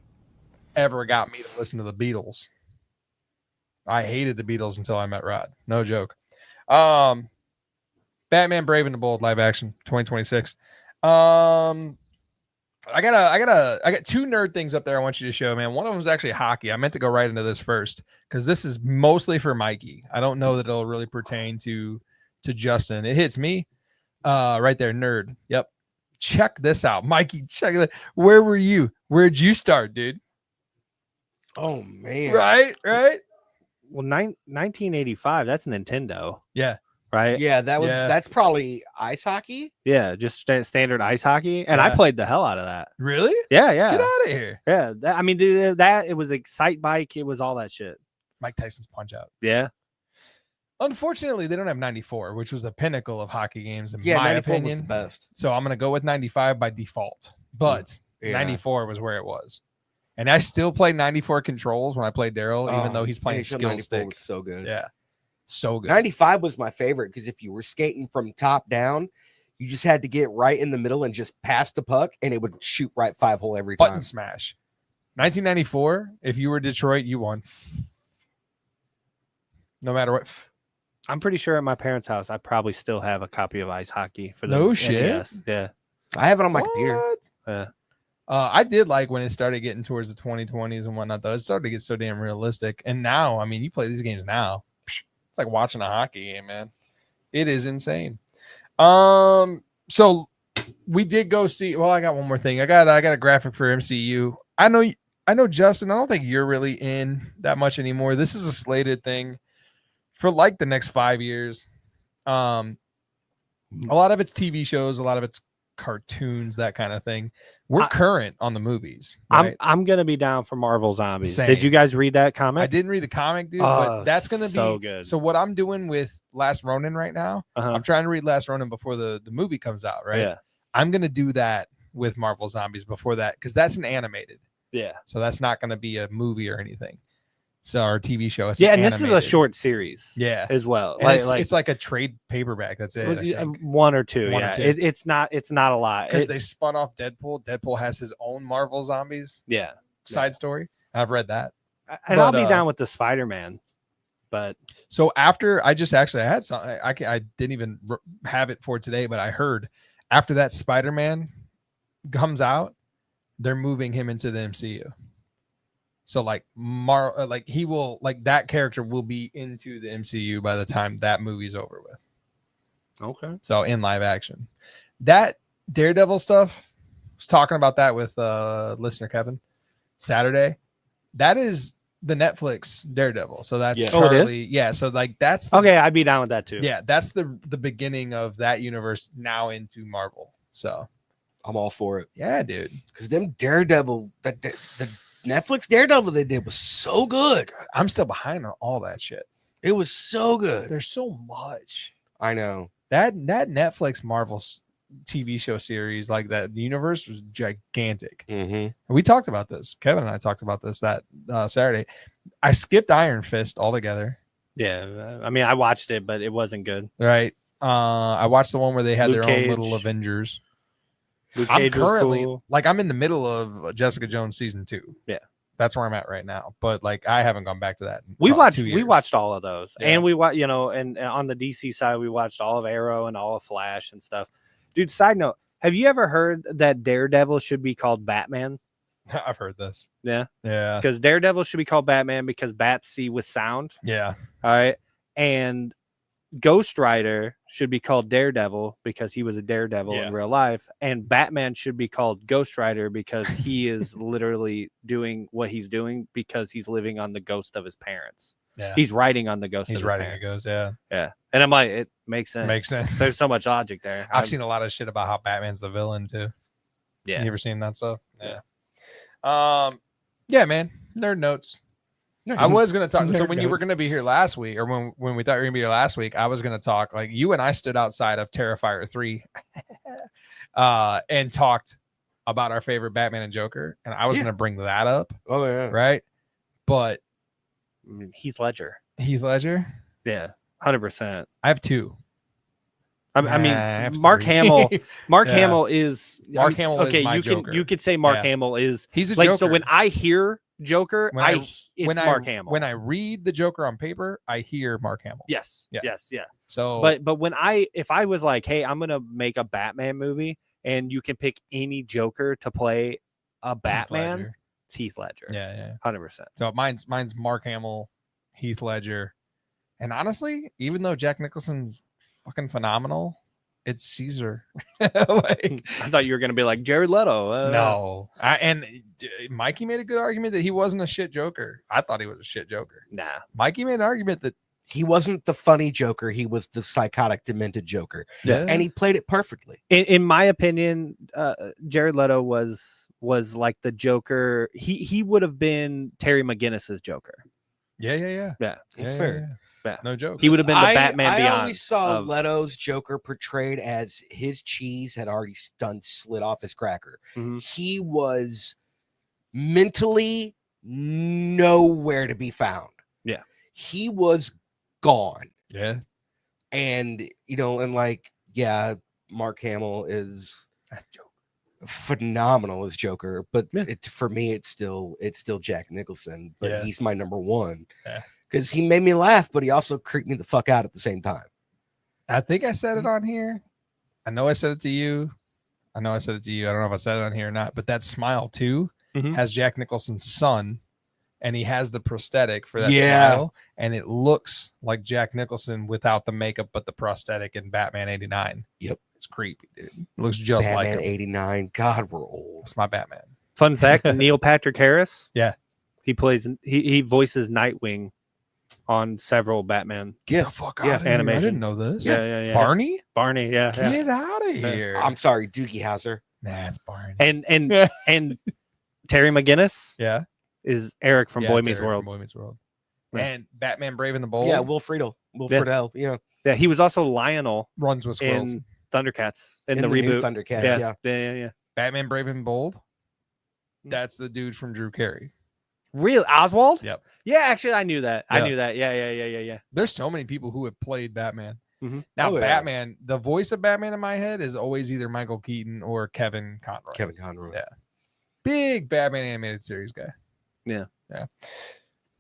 ever got me to listen to the Beatles. I hated the Beatles until I met Rod. No joke. Batman Brave and the Bold live action 2026. I got 2 nerd things up there I want you to show, man. One of them is actually hockey. I meant to go right into this first because this is mostly for Mikey. I don't know that it'll really pertain to Justin. It hits me right there, nerd. Yep. check this out, Mikey. Check that. Where were you? Where'd you start, dude? Oh man. Right. Well, 1985. That's Nintendo. Yeah. Right. Yeah, that's probably ice hockey. Yeah, just standard ice hockey, and I played the hell out of that. Really? Yeah. Get out of here. Yeah. I mean, dude, that it was Excite Bike. It was all that shit. Mike Tyson's Punch Out. Yeah. Unfortunately, they don't have 94, which was the pinnacle of hockey games in my 94 opinion. was the best. So I'm gonna go with 95 by default, but 94 was where it was. And I still play 94 controls when I play Daryl, even though he's playing skill stick. Was so good. Yeah. So good. 95 was my favorite because if you were skating from top down, you just had to get right in the middle and just pass the puck, and it would shoot right 5-hole every time. Button smash. 1994, if you were Detroit, you won. No matter what. I'm pretty sure at my parents' house, I probably still have a copy of ice hockey for the No shit. NES. Yeah. I have it on my computer. Yeah. I did like when it started getting towards the 2020s and whatnot, though. It started to get so damn realistic. And now, I mean, you play these games now. It's like watching a hockey game, man. It is insane. So we did go see. Well, I got one more thing. I got a graphic for MCU. I know, Justin. I don't think you're really in that much anymore. This is a slated thing for like the next 5 years. A lot of it's TV shows, a lot of it's cartoons, that kind of thing. We're current on the movies. Right? I'm gonna be down for Marvel Zombies. Same. Did you guys read that comic? I didn't read the comic, dude, but that's gonna be so good. So what I'm doing with Last Ronin right now, I'm trying to read Last Ronin before the movie comes out, right? Yeah. I'm gonna do that with Marvel Zombies before that because that's an animated. Yeah. So that's not gonna be a movie or anything. So our TV show. It's and animated. this is a short series. Yeah, as well. And it's like a trade paperback. That's it. I think. One or two. One or two. It's not a lot because they spun off Deadpool. Deadpool has his own Marvel Zombies. Side story. I've read that, and I'll be down with the Spider-Man. But so after I had some. I didn't even have it for today, but I heard after that Spider-Man comes out, they're moving him into the MCU. So like he will that character will be into the MCU by the time that movie's over with. Okay. So in live action, that Daredevil stuff, I was talking about that with listener Kevin Saturday. That is the Netflix Daredevil. So that's Charlie. Yeah. So like that's okay. I'd be down with that too. Yeah, that's the beginning of that universe now into Marvel. So I'm all for it. Yeah, dude. Because them Daredevil, the Netflix Daredevil they did was so good. I'm still behind on all that shit. It was so good. There's so much. I know. That Netflix Marvel TV show series, like that universe, was gigantic. Mm-hmm. And we talked about this. Kevin and I talked about this that Saturday. I skipped Iron Fist altogether. Yeah, I mean, I watched it, but it wasn't good. Right. I watched the one where they had Luke their Cage. own little Avengers. Luke I'm Cage was currently cool. I'm in the middle of Jessica Jones season 2. Yeah. That's where I'm at right now. But like I haven't gone back to that. We probably watched 2 we years. watched all of those, Yeah. and we watched and on the DC side we watched all of Arrow and all of Flash and stuff. Dude, side note, have you ever heard that Daredevil should be called Batman? I've heard this. Yeah, Yeah. because Daredevil should be called Batman because bats see with sound. Yeah. All right, and Ghost Rider should be called Daredevil because he was a daredevil in real life, and Batman should be called Ghost Rider because he is literally doing what he's doing because he's living on the ghost of his parents. Yeah. He's riding on the ghost. He's of his riding a parents. ghost, yeah. Yeah, and I'm like, it makes sense. Makes sense. There's so much logic there. I've seen a lot of shit about how Batman's the villain too. Yeah. You ever seen that stuff? Yeah. Yeah, man. Nerd notes. I was gonna talk. So Nerd when you were notes. gonna be here last week, or when we thought you were gonna be here last week, I was gonna talk. Like you and I stood outside of Terrifier 3 and talked about our favorite Batman and Joker, and I was gonna bring that up. Oh yeah. Right. But Heath Ledger. Heath Ledger. Yeah, 100%. I have 2. I I mean, have Mark 3. Hamill. Mark Yeah. Hamill is Mark Hamill is okay. my you Joker. could say Mark Yeah. Hamill is. He's a like Joker. so when I hear Joker, When it's Mark Hamill. When I read the Joker on paper, I hear Mark Hamill. Yes. Yeah. Yes. Yeah. So, But when if I was like, hey, I'm gonna make a Batman movie, and you can pick any Joker to play a Batman, Ledger. it's Heath Ledger. Yeah, 100%. So mine's Mark Hamill, Heath Ledger, and honestly, even though Jack Nicholson's fucking phenomenal, It's Caesar. I thought you were going to be like Jared Leto. No. Mikey made a good argument that he wasn't a shit Joker. I thought he was a shit Joker. Nah. Mikey made an argument that he wasn't the funny Joker. He was the psychotic, demented Joker. Yeah. And he played it perfectly. In my opinion, Jared Leto was like the Joker. He would have been Terry McGinnis's Joker. Yeah. It's fair. Yeah. No joke. He would have been the Batman I Beyond. always saw Leto's Joker portrayed as his cheese had already slid off his cracker. Mm-hmm. He was mentally nowhere to be found. Yeah. He was gone. Yeah. And, Mark Hamill is phenomenal as Joker, but for me, it's still Jack Nicholson, but he's my number one. Yeah. Because he made me laugh, but he also creeped me the fuck out at the same time. I think I said it on here. I know I said it to you. I don't know if I said it on here or not, but that smile too has Jack Nicholson's son, and he has the prosthetic for that smile, and it looks like Jack Nicholson without the makeup, but the prosthetic in Batman 89. Yep. It's creepy, dude. It looks just like him. 89. God, we're old. It's my Batman. Fun fact, Neil Patrick Harris. Yeah. He voices Nightwing on several Batman. Get the fuck out of here. animation. I didn't know this. Yeah. Barney? Barney, yeah. Get out of here. I'm sorry, Doogie Howser. Nah, it's Barney. And Terry McGinnis Yeah. is Eric from Boy it's Meets Eric World. from Boy Meets World. Yeah. And Batman Brave and the Bold. Yeah, Will Friedle. Yeah. Yeah, he was also Lionel runs with squirrels. in Thundercats in the new reboot. Thundercats, Yeah. Batman Brave and Bold. That's the dude from Drew Carey. Real Oswald? Yep. Yeah, actually, I knew that. I Yeah. knew that. Yeah. There's so many people who have played Batman. Mm-hmm. Now, Oh, yeah. Batman, the voice of Batman in my head is always either Michael Keaton or Kevin Conroy. Yeah. Big Batman animated series guy. Yeah.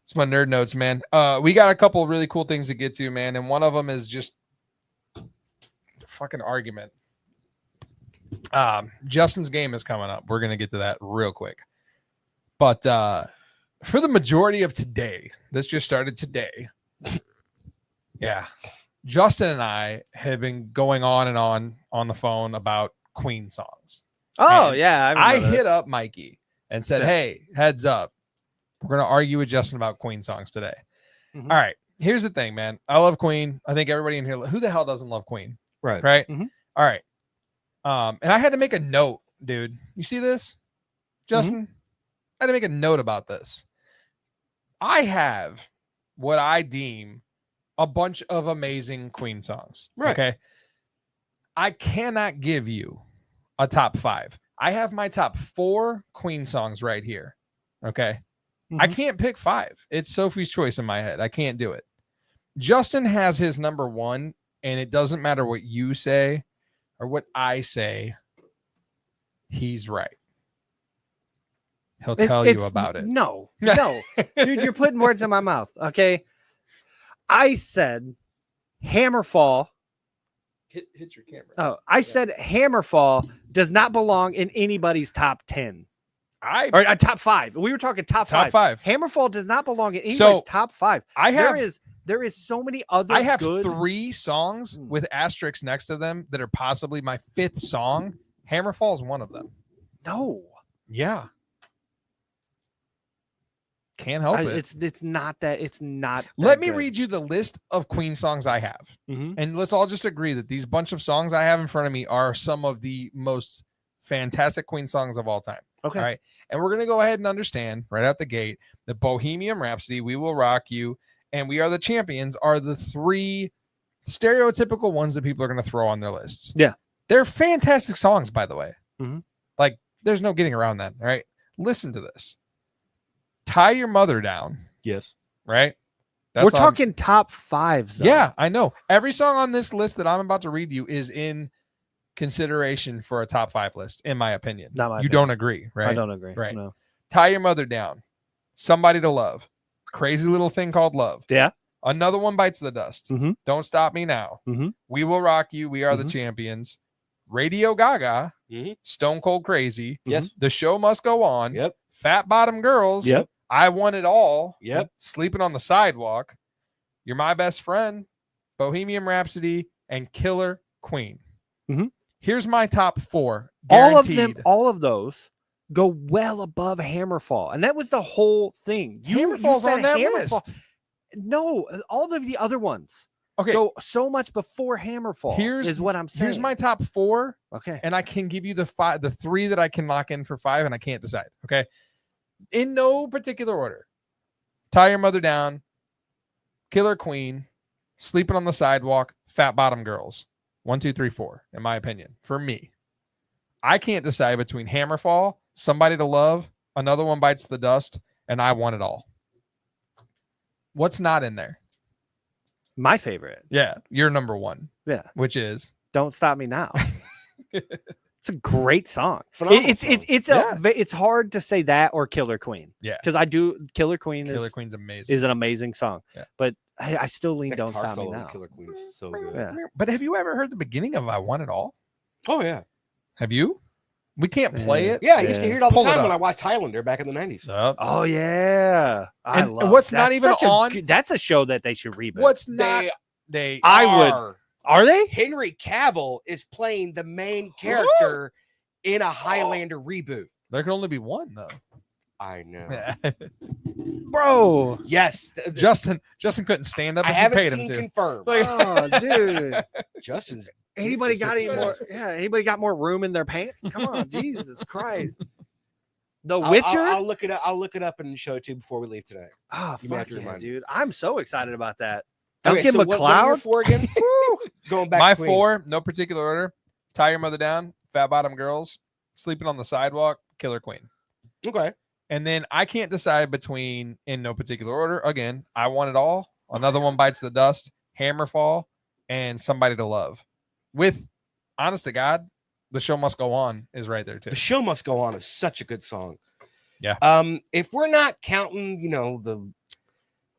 It's my nerd notes, man. We got a couple of really cool things to get to, man. And one of them is just fucking argument. Justin's game is coming up. We're going to get to that real quick. But for the majority of today, this just started today. Yeah. Justin and I have been going on and on the phone about Queen songs. Oh, And yeah. I hit up Mikey and said, hey, heads up. We're going to argue with Justin about Queen songs today. Mhm. All right. Here's the thing, man. I love Queen. I think everybody in here, who the hell doesn't love Queen? Right. Mhm. All right. And I had to make a note, dude. You see this, Justin? I had to make a note about this. I have what I deem a bunch of amazing Queen songs. Right. Okay. I cannot give you a top 5. I have my top 4 Queen songs right here. Okay. I can't pick 5. It's Sophie's choice in my head. I can't do it. Justin has his number 1, and it doesn't matter what you say or what I say. He's right. He'll tell you about it. No. Dude, you're putting words in my mouth. Okay. I said Hammerfall. Hit your camera. Oh, I said Hammerfall does not belong in anybody's top 10. Or top 5. We were talking top 5. Top 5. Hammerfall does not belong in anybody's top 5. There is so many other I have good... 3 songs with asterisks next to them that are possibly my 5th song. Hammerfall is one of them. No. Yeah. Can't help it. It's not that. It's not. Let me read you the list of Queen songs I have. And let's all just agree that these bunch of songs I have in front of me are some of the most fantastic Queen songs of all time. Okay. All right. And we're going to go ahead and understand right out the gate that Bohemian Rhapsody, We Will Rock You, and We Are the Champions are the 3 stereotypical ones that people are going to throw on their lists. Yeah. They're fantastic songs, by the way. Mhm. Like, there's no getting around that. All right. Listen to this. Tie Your Mother Down. Yes. Right? We're talking top 5s. Though. Yeah, I know. Every song on this list that I'm about to read you is in consideration for a top 5 list, in my opinion. Not my you opinion. don't agree, right? I don't agree. Right. No. Tie Your Mother Down. Somebody to Love. Crazy Little Thing Called Love. Yeah. Another One Bites the Dust. Mhm. Don't Stop Me Now. Mhm. We Will Rock You. We Are the Champions. Radio Gaga. Stone Cold Crazy. Yes. The Show Must Go On. Yep. Fat Bottom Girls. Yep. I Want It All. Yep. Sleeping on the Sidewalk. You're My Best Friend. Bohemian Rhapsody. And Killer Queen. Mhm. Here's my top 4. All of Guaranteed. them, all of those go well above Hammerfall, and that was the whole thing. Hammerfall's said on that Hammerfall. list. No, all of the other ones Okay. go so much before Hammerfall. Is what I'm saying. Here's my top 4. Okay. And I can give you the 3 that I can lock in for 5, and I can't decide. Okay. In no particular order. Tie Your Mother Down, Killer Queen, Sleeping on the Sidewalk, Fat Bottom Girls. 1, 2, 3, 4, in my opinion. For me. I can't decide between Hammerfall, Somebody to Love, Another One Bites the Dust, and I Want It All. What's not in there? My favorite. Yeah, you're number 1. Yeah. Which is Don't Stop Me Now. It's a great song. Phenomenal It's hard to say that or Killer Queen. Yeah. Because Killer Queen's amazing. Is an amazing song. Yeah. But I still lean Don't guitar Stop Me solo in Now. Killer Queen is so good. Yeah. But have you ever heard the beginning of I Want It All? Oh yeah. Have you? We can't play it. Yeah, I used to hear it all the Pull time up. when I watched Highlander back in the 90s. Oh yeah. And what's not even on? That's a show that they should reboot. What's not? They Are they? Henry Cavill is playing the main character in a Highlander reboot. There can only be one though. I know. Bro. Yes. Justin couldn't stand up I if you haven't paid him seen to. confirmed. Oh, dude. Justin's Anybody just got any more? depressed. Yeah, anybody got more room in their pants? Come on, Jesus Christ. The I'll- Witcher? I'll look it up. I'll look it up and show it to you before we leave today. Oh, You may have fuck to yeah, remind me. dude. I'm so excited about that. Okay, Duncan so what are your McLeod? 4 again? Going back My to Queen. 4, no particular order. Tie Your Mother Down, Fat Bottom Girls, Sleeping on the Sidewalk, Killer Queen. Okay. And then I can't decide between, in no particular order, again, I Want It All, Another One Bites the Dust, Hammerfall, and Somebody to Love. With, honest to God, The Show Must Go On is right there too. The Show Must Go On is such a good song. Yeah. If we're not counting,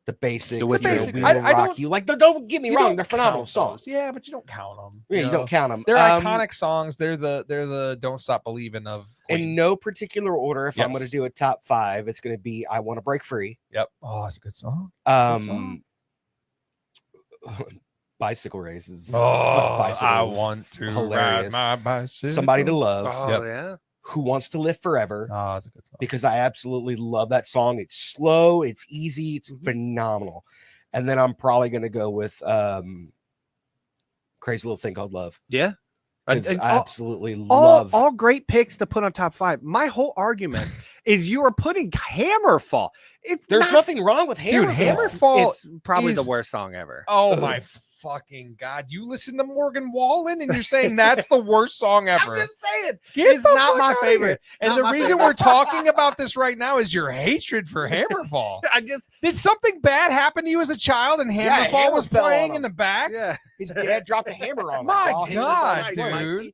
the basics, The basic- We I Will Rock don't- You. Like, don't get me You wrong, don't they're phenomenal count those. songs. Yeah, but you don't count them. Yeah, you don't count them. They're iconic songs. They're the Don't Stop Believing of Queen. In no particular order, if I'm going Yes. to do a top 5, it's going to be I Want to Break Free. Yep. Oh, it's a good song. Good song. Bicycle Races. Oh, Bicycle I is want to hilarious. ride my bicycle. Somebody to Love. Oh, yeah. Who Wants to Live Forever. Oh, it's a good song. Because I absolutely love that song. It's slow, it's easy, it's phenomenal. And then I'm probably going to go with Crazy Little Thing Called Love. Yeah. 'Cause And I absolutely love all great picks to put on top 5. My whole argument is you are putting Hammerfall. There's nothing wrong with Hammerfall. Dude, Hammerfall It's probably is- the worst song ever. Oh my fucking God. You listen to Morgan Wallen and you're saying that's the worst song ever. I'm just saying. Get It's the not fuck my outta favorite. here. It's And not the my reason favorite. we're talking about this right now is your hatred for Hammerfall. Did something bad happen to you as a child and Yeah, Hammerfall hammer was fell on playing him. in the back? Yeah. His dad dropped a hammer on him. My while he was on God, ice, Mike. dude.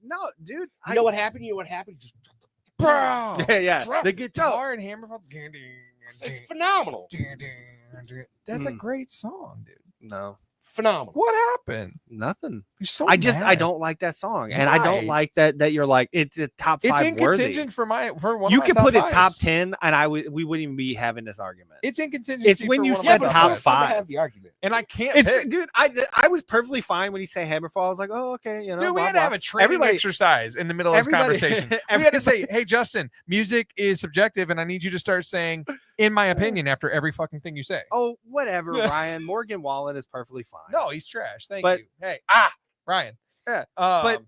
No, dude. You know what happened? You know what happened? Just Bro. Yeah. The guitar and Hammerfall's it's phenomenal. That's a great song, dude. No. Phenomenal. What happened? Nothing. You're so I mad. don't like that song. And I don't Why? like that you're like it's a top 5 It's in worthy. contention for one You of my could top put it fives. top 10 and we wouldn't even be having this argument. It's in contingency. It's when for you one of said my top fives. five. Have the argument. And I can't It's pick. dude, I was perfectly fine when he said Hammerfall. I was like, oh, okay, Dude, we blah, had to blah. have a training exercise in the middle of this everybody- conversation. We had to say, hey, Justin, music is subjective, and I need you to start saying, in my opinion, after every fucking thing you say. Oh, whatever, Ryan. Morgan Wallen is perfectly fine. No, he's trash. Thank But- you. Hey, Ryan. Yeah. But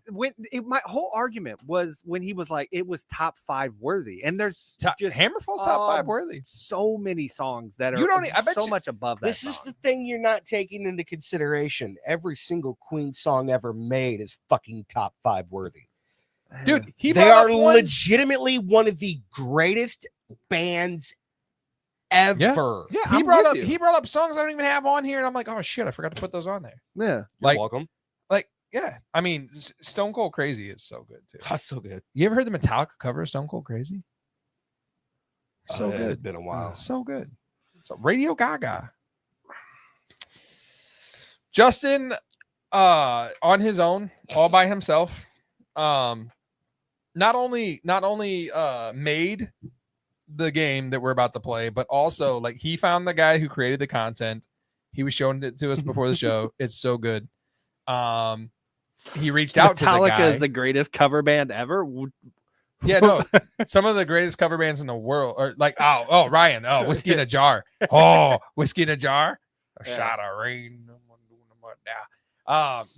my whole argument was when he was like, it was top 5 worthy. And there's just Hammerfall's top 5 worthy. So many songs that are You don't. I bet so you, much above that. This is the thing you're not taking into consideration. Every single Queen song ever made is fucking top 5 worthy. dude. He They brought are up one- legitimately one of the greatest bands ever. Yeah, he brought up songs I don't even have on here, and I'm like, oh shit, I forgot to put those on there. Yeah, like welcome. Like, yeah, I mean, Stone Cold Crazy is so good too. That's so good. You ever heard the Metallica cover of Stone Cold Crazy? So Yeah, good. it's been a while. So good. So Radio Gaga. Justin, on his own, all by himself, not only made the game that we're about to play, but also like he found the guy who created the content. He was showing it to us before the show. It's so good. he reached out to the guy. Metallica is the greatest cover band ever. Yeah, no, some of the greatest cover bands in the world are like, Ryan, Whiskey in a Jar. Oh, Whiskey in a Jar. A shot of rain.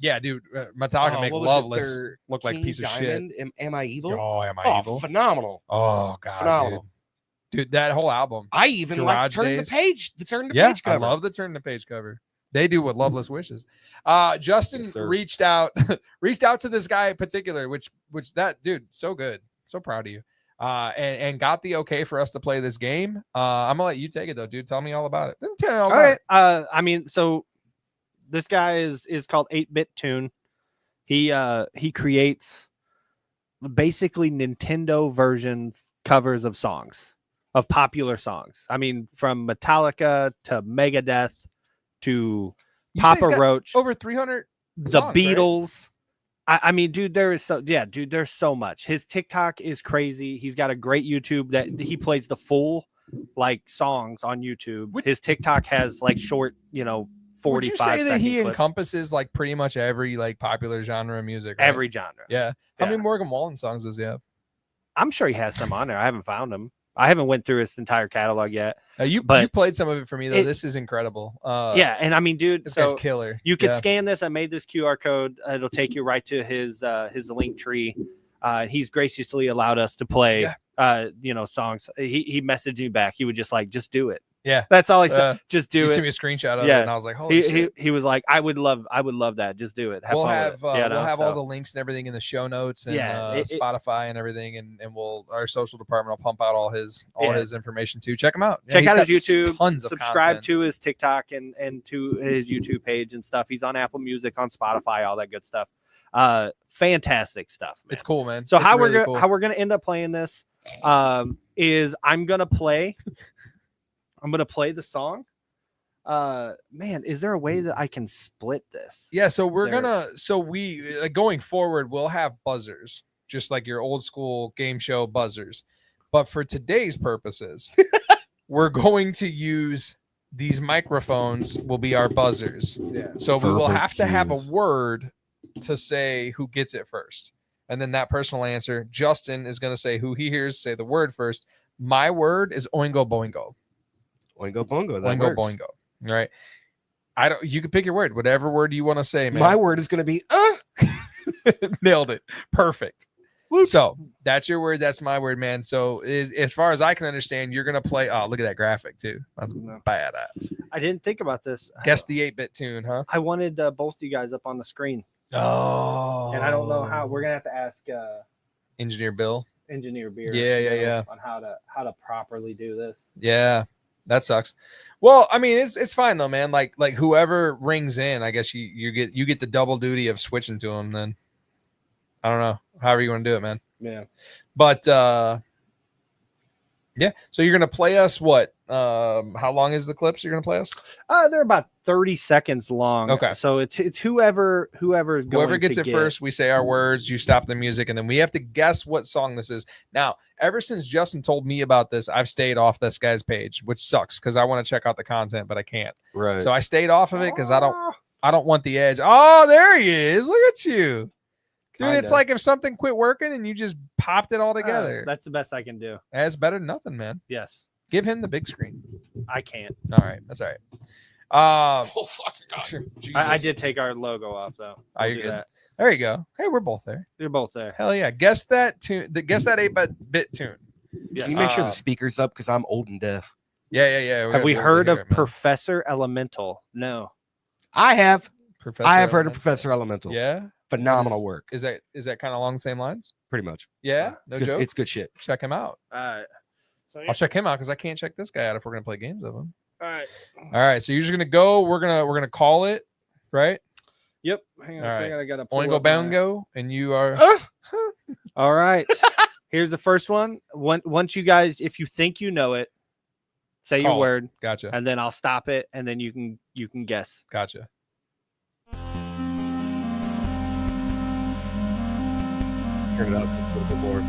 Yeah, dude, Metallica make Loveless look like a piece of Diamond? shit. Am I Evil? Oh, Am I Evil? Phenomenal. Oh, God, phenomenal. Dude, that whole album. I even like Turn the Page. The Turn the Page cover. I love the Turn the Page cover. They do what Loveless wishes. Justin reached out to this guy in particular, which that dude, so good. So proud of you. And got the okay for us to play this game. I'm gonna let you take it though, dude. Tell me all about it. All right. I mean, so this guy is called 8-Bit Tune. He creates basically Nintendo versions covers of songs, of popular songs. I mean, from Metallica to Megadeth to Papa Roach, over 300 the songs, Beatles. Right? I mean, dude, there's so much. His TikTok is crazy. He's got a great YouTube that he plays the full like songs on YouTube. His TikTok has like short, 45. Would you say that he clips. encompasses like pretty much every like popular genre of music? Right? Every genre. Yeah. How many Morgan Wallen songs does he have? I'm sure he has some on there. I haven't found them. I haven't went through his entire catalog yet. You played some of it for me though. This is incredible. And I mean, dude, this guy's killer. You could scan this. I made this QR code. It'll take you right to his link tree. He's graciously allowed us to play, songs. He messaged me back. He would just do it. Yeah, that's all I said. Just do it. You sent me a screenshot of it, and I was like, "Holy shit!" He was like, "I would love that. Just do it." We'll have all the links and everything in the show notes and Spotify and everything, and our social department will pump out all his information too. Check him out. Check out his YouTube. Tons of subscribe content. to his TikTok and to his YouTube page and stuff. He's on Apple Music, on Spotify, all that good stuff. Fantastic stuff, man. It's cool, man. So it's how really we're gonna end up playing this is I'm gonna play the song. Man, is there a way that I can split this? Yeah, so we going forward, we'll have buzzers, just like your old school game show buzzers. But for today's purposes, we're going to use these microphones will be our buzzers. Yeah. So we will have to have a word to say who gets it first. And then that person will answer. Justin is going to say who he hears say the word first. My word is Oingo Boingo. Oingo Boingo. Oingo Boingo. All right. You can pick your word, whatever word you want to say, man. My word is going to be Nailed it. Perfect. So that's your word. That's my word, man. So as far as I can understand, you're going to play. Oh, look at that graphic too. That's badass. I didn't think about this. Guess the 8-bit tune, huh? I wanted both you guys up on the screen. Oh. And I don't know how. We're going to have to ask Engineer Bill. Engineer Beer. Yeah. On how to properly do this. Yeah. That sucks. Well, I mean, it's fine though, man. Like whoever rings in, I guess you get the double duty of switching to them. Then I don't know, however you want to do it, man. Yeah. But yeah. So you're gonna play us what? How long is the clips you're gonna play us? They're about 30 seconds long. Okay. So it's whoever is going. Whoever gets it first, we say our words. You stop the music, and then we have to guess what song this is. Now, ever since Justin told me about this, I've stayed off this guy's page, which sucks because I want to check out the content, but I can't. Right. So I stayed off of it because I don't want the edge. Oh, there he is! Look at you, dude. It's like if something quit working and you just popped it all together. That's the best I can do. That's better than nothing, man. Yes. Give him the big screen. I can't. All right, that's all right. Oh fucking God! I did take our logo off though. Are you good? That. There you go. Hey, we're both there. You're both there. Hell yeah! Guess that tune. Guess that 8-bit tune. Yes. Can you make sure the speaker's up because I'm old and deaf? Yeah. Have we heard of Professor Elemental? No. I have. I have heard Elemental. of Professor Elemental. Yeah. Phenomenal work. Is that kind of along the same lines? Pretty much. Yeah. No joke. It's good shit. Check him out. All right. So I'll check him out because I can't check this guy out if we're gonna play games of him. All right. All right. So you're just gonna go. We're gonna call it, right? Yep. Hang on a second. I gotta pull Oingo up my- Boungo, and you are. All right. Here's the first one. Once you guys, if you think you know it, say your Call it. word. Gotcha. And then I'll stop it, and then you can guess. Gotcha. Turn it up just a little bit more.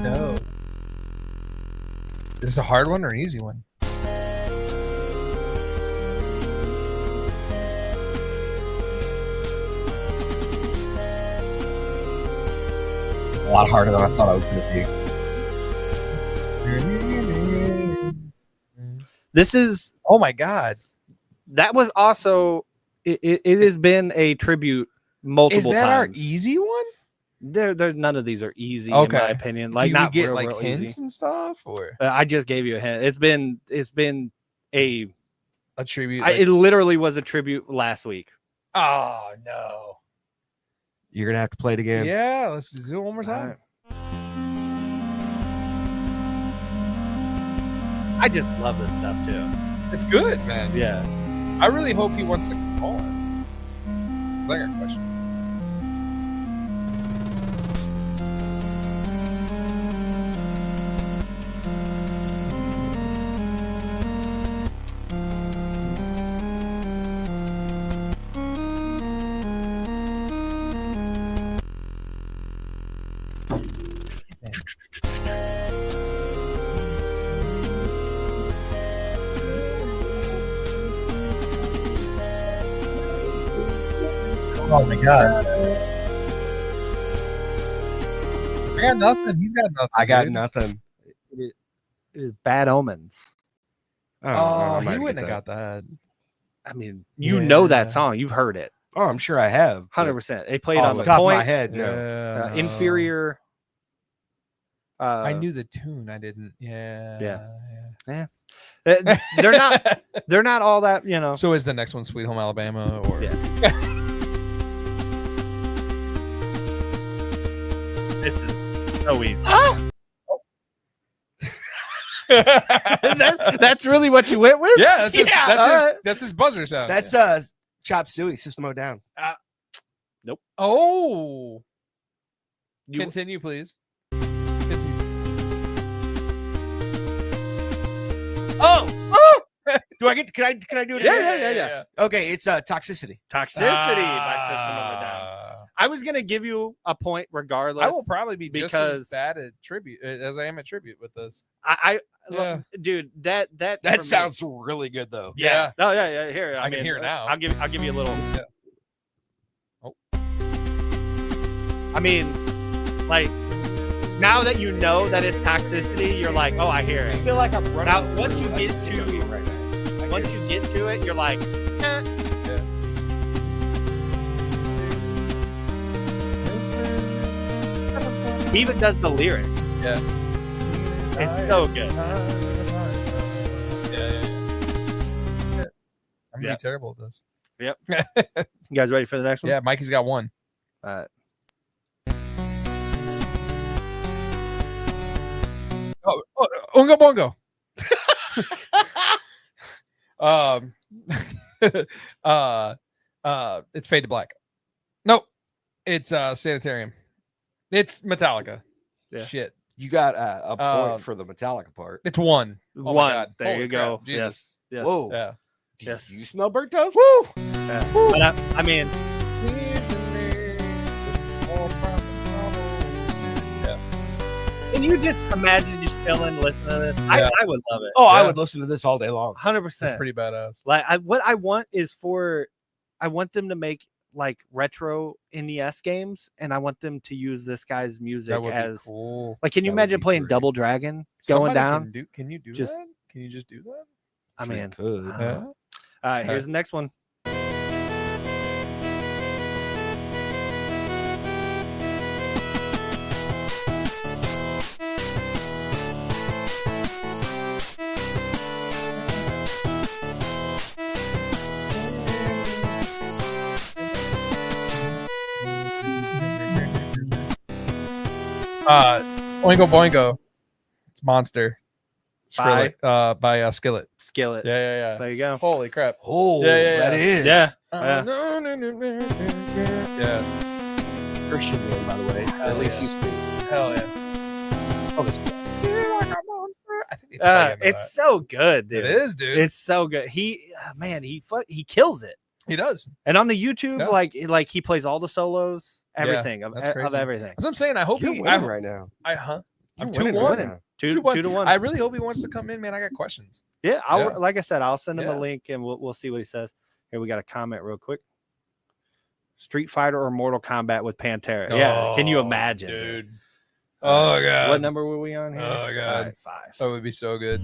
no. Is this a hard one or an easy one? A lot harder than I thought I was going to be. This is. Oh my God. That was also. It has been a tribute multiple times. Is that our easy one? None of these are easy in my opinion. Like, do we get like hints easy. And stuff, or I just gave you a hint. It's been a tribute. It literally was a tribute last week. Oh no! You're gonna have to play it again. Yeah, let's do it one more time. I just love this stuff too. It's good, man. Yeah. I really hope he wants to call it. I got a question. Oh my God. I got nothing. He's got nothing. I got nothing. It is Bad Omens. Oh, he wouldn't have got that. I mean, you know that song. You've heard it. Oh, I'm sure I have. 100%. They played off on the the top point. of my head. No. Inferior. I knew the tune. I didn't. Yeah. They're not all that, you know. So is the next one Sweet Home Alabama or This is so easy. That's really what you went with? Yeah, that's his buzzer sound. That's Chop Suey, System O Down. Nope. Oh. Continue, please. Oh! Do I get? Can I do it? Yeah. Okay, it's Toxicity. Toxicity by System of a Down. I was gonna give you a point regardless. I will probably be just as bad at tribute as I am at tribute with this. Look, dude, that sounds really good though. Yeah. Oh yeah. Here, I can hear it now. I'll give you a little. Yeah. Oh. I mean, like, now that you know that it's Toxicity, you're like, oh, I hear it. I feel like I'm running. Now, once you get to it, you're like, He even does the lyrics. Yeah. It's so good. Yeah. I'm gonna be terrible at this. Yep. You guys ready for the next one? Yeah, Mikey's got one. All right. Oh, Unga Bongo. It's Fade to Black. Nope. It's Sanitarium. It's Metallica. Yeah. Shit. You got a point for the Metallica part. It's one. Oh One. my God. There Holy you go. crap. Jesus. Yes. Whoa. Yeah. Yes. You smell burnt toast? Woo! Yeah. But I mean, can you just imagine just chilling, listening to this? Yeah. I would love it. Oh, I would listen to this all day long. 100%. That's pretty badass. Like, what I want is I want them to make like retro NES games, and I want them to use this guy's music That would as be cool. like. Can you That would imagine be playing great. Double Dragon going Somebody down? Can you do Just- that? Can you just do that? I mean, Could. Yeah. all right. Here's the next one. Oingo Boingo. It's Monster. By? Skillet. By Skillet. Skillet. Yeah. There you go. Holy crap. Oh, Yeah. that is. Yeah. Yeah. Christian name, by the way. At least used to be. Hell yeah. Oh, this I think they play into It's so good, dude. It is, dude. It's so good. He kills it. He does. And on the YouTube, Yeah. like he plays all the solos, everything that's of crazy. everything. That's what I'm saying. I hope You're he. winning right now. I'm You're winning 2-1. right now. 2-1. I really hope he wants to come in, man. I got questions. Yeah, Yeah. like I said, I'll send him Yeah. a link and we'll see what he says. Here we got a comment real quick. Street Fighter or Mortal Kombat with Pantera? Yeah, can you imagine, dude? Oh god, what number were we on here? Oh god, All right, 5. That would be so good.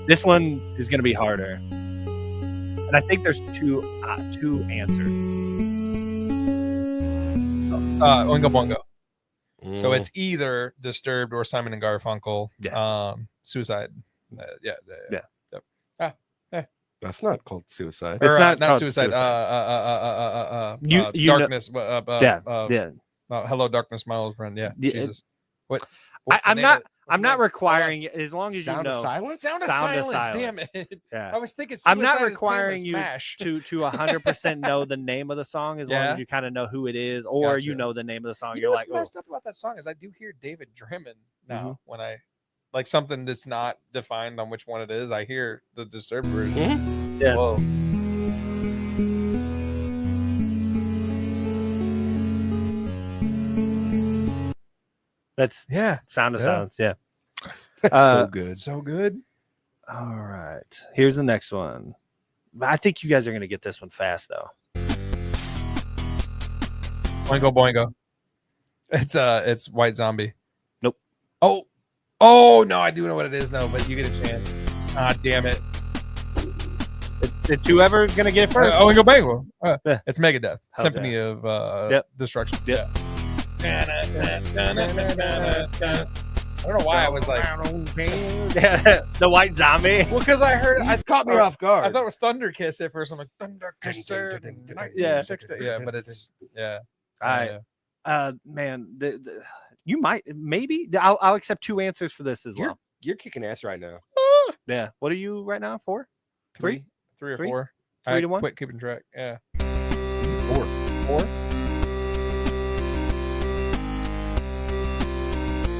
This one is going to be harder, and I think there's two answers. Oingo Boingo. So it's either Disturbed or Simon and Garfunkel. Suicide. Yeah. Yep. That's not called suicide. Or, not not called suicide. You know- Darkness. Hello, Darkness, my old friend. Yeah. Yeah, Jesus. What? I'm not requiring it as long as Sound you of know. Silence? Sound of Silence. Damn it. Yeah. I was thinking. I'm not Suicide is requiring Painless you Mash. to 100% know the name of the song as long Yeah. as you kind of know who it is, or Gotcha. you know the name of the song. You You're know like, what's messed up about that song is I do hear David Drummond now Mm-hmm. when I like something that's not defined on which one it is. I hear the Disturbed version. Yeah. Whoa. That's Sound of Yeah. Silence. Yeah. So good. So good. All right. Here's the next one. I think you guys are going to get this one fast, though. Boingo Boingo. It's White Zombie. Nope. Oh no, I do know what it is. No, but you get a chance. Ah, damn it. Did you ever going to get it first? Oingo Boingo. Yeah. It's Megadeth. How's Symphony of Destruction. Yep. I don't know why I was like the White Zombie. Well, because I heard It's caught me off guard. I thought it was Thunder Kiss at first. I'm like Thunder Kisser, 1960. Yeah, but it's All right. Man, you might maybe I'll accept 2 answers for this as well. You're kicking ass right now. Yeah. What are you right now? 4? 3? 3 or Three? 4. 3 to 1. Quit keeping track. Yeah. 4.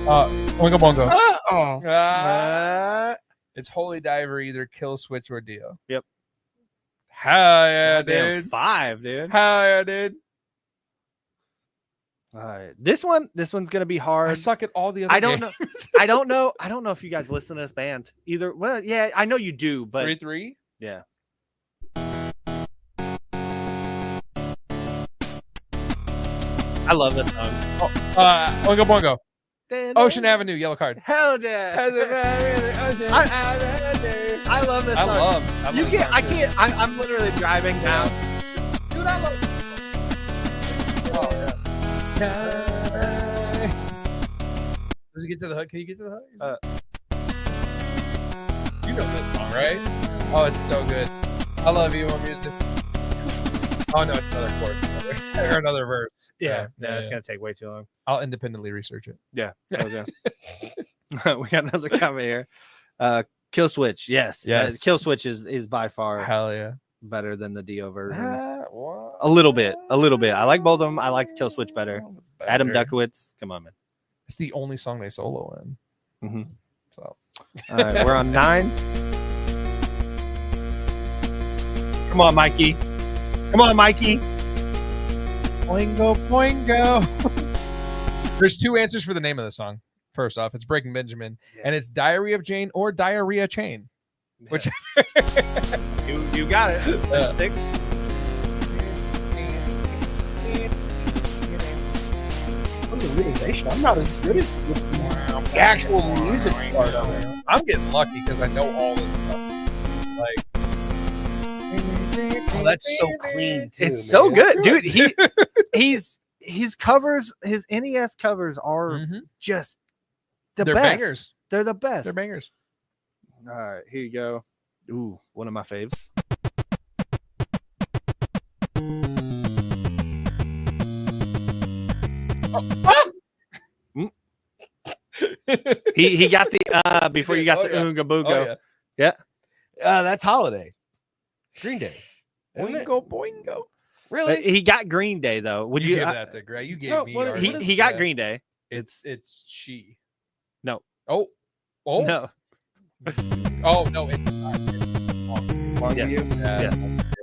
Oingo Boingo. Oh. It's Holy Diver, either Kill Switch or Dio. Yep. Hell yeah, Damn, dude. 5, dude. Hell yeah, dude. All right. This one's gonna be hard. I suck at all the other I don't games. know. I don't know if you guys listen to this band either. Well, yeah, I know you do, but 3-3. yeah. I love this song. Oingo Boingo. Ocean Avenue, Yellow Card. Hell yeah! I love this song. I You love can't. I can't. I'm literally driving now. Dude, I love Oh, yeah. Does it get to the hook? Can you get to the hook? You know this song, right? Oh, it's so good. I love you on music. Oh, no, it's another chord. Or another verse. Yeah, it's gonna take way too long. I'll independently research it. Yeah. So, we got another comment here. Kill Switch. Yes. Kill Switch is by far Hell yeah. better than the Dio version. What? A little bit. I like both of them. I like Kill Switch better. Adam Duckowitz. Come on, man. It's the only song they solo in. Mm-hmm. So, all right, we're on 9. Come on, Mikey. Boingo, boingo. There's 2 answers for the name of the song. First off, it's Breaking Benjamin, and it's Diary of Jane or Diarrhea Chain. Yeah. Which you got it. That's 6. What a realization. I'm not as good as the actual music part of it. I'm getting lucky because I know all this stuff. Like, Oh, that's so clean too. It's so good, dude. His covers, his NES covers are just the They're best. bangers. They're the best. They're bangers. All right, here you go. Ooh, one of my faves. He got the before you got the Oonga Boonga. Yeah. That's Holiday. Green Day. Boingo, boingo. Really? He got Green Day though. Would you? give that to Greg? You gave me. He got Green Day. It's She. No. Oh. No. Oh no. It's Long yes. View? Yeah.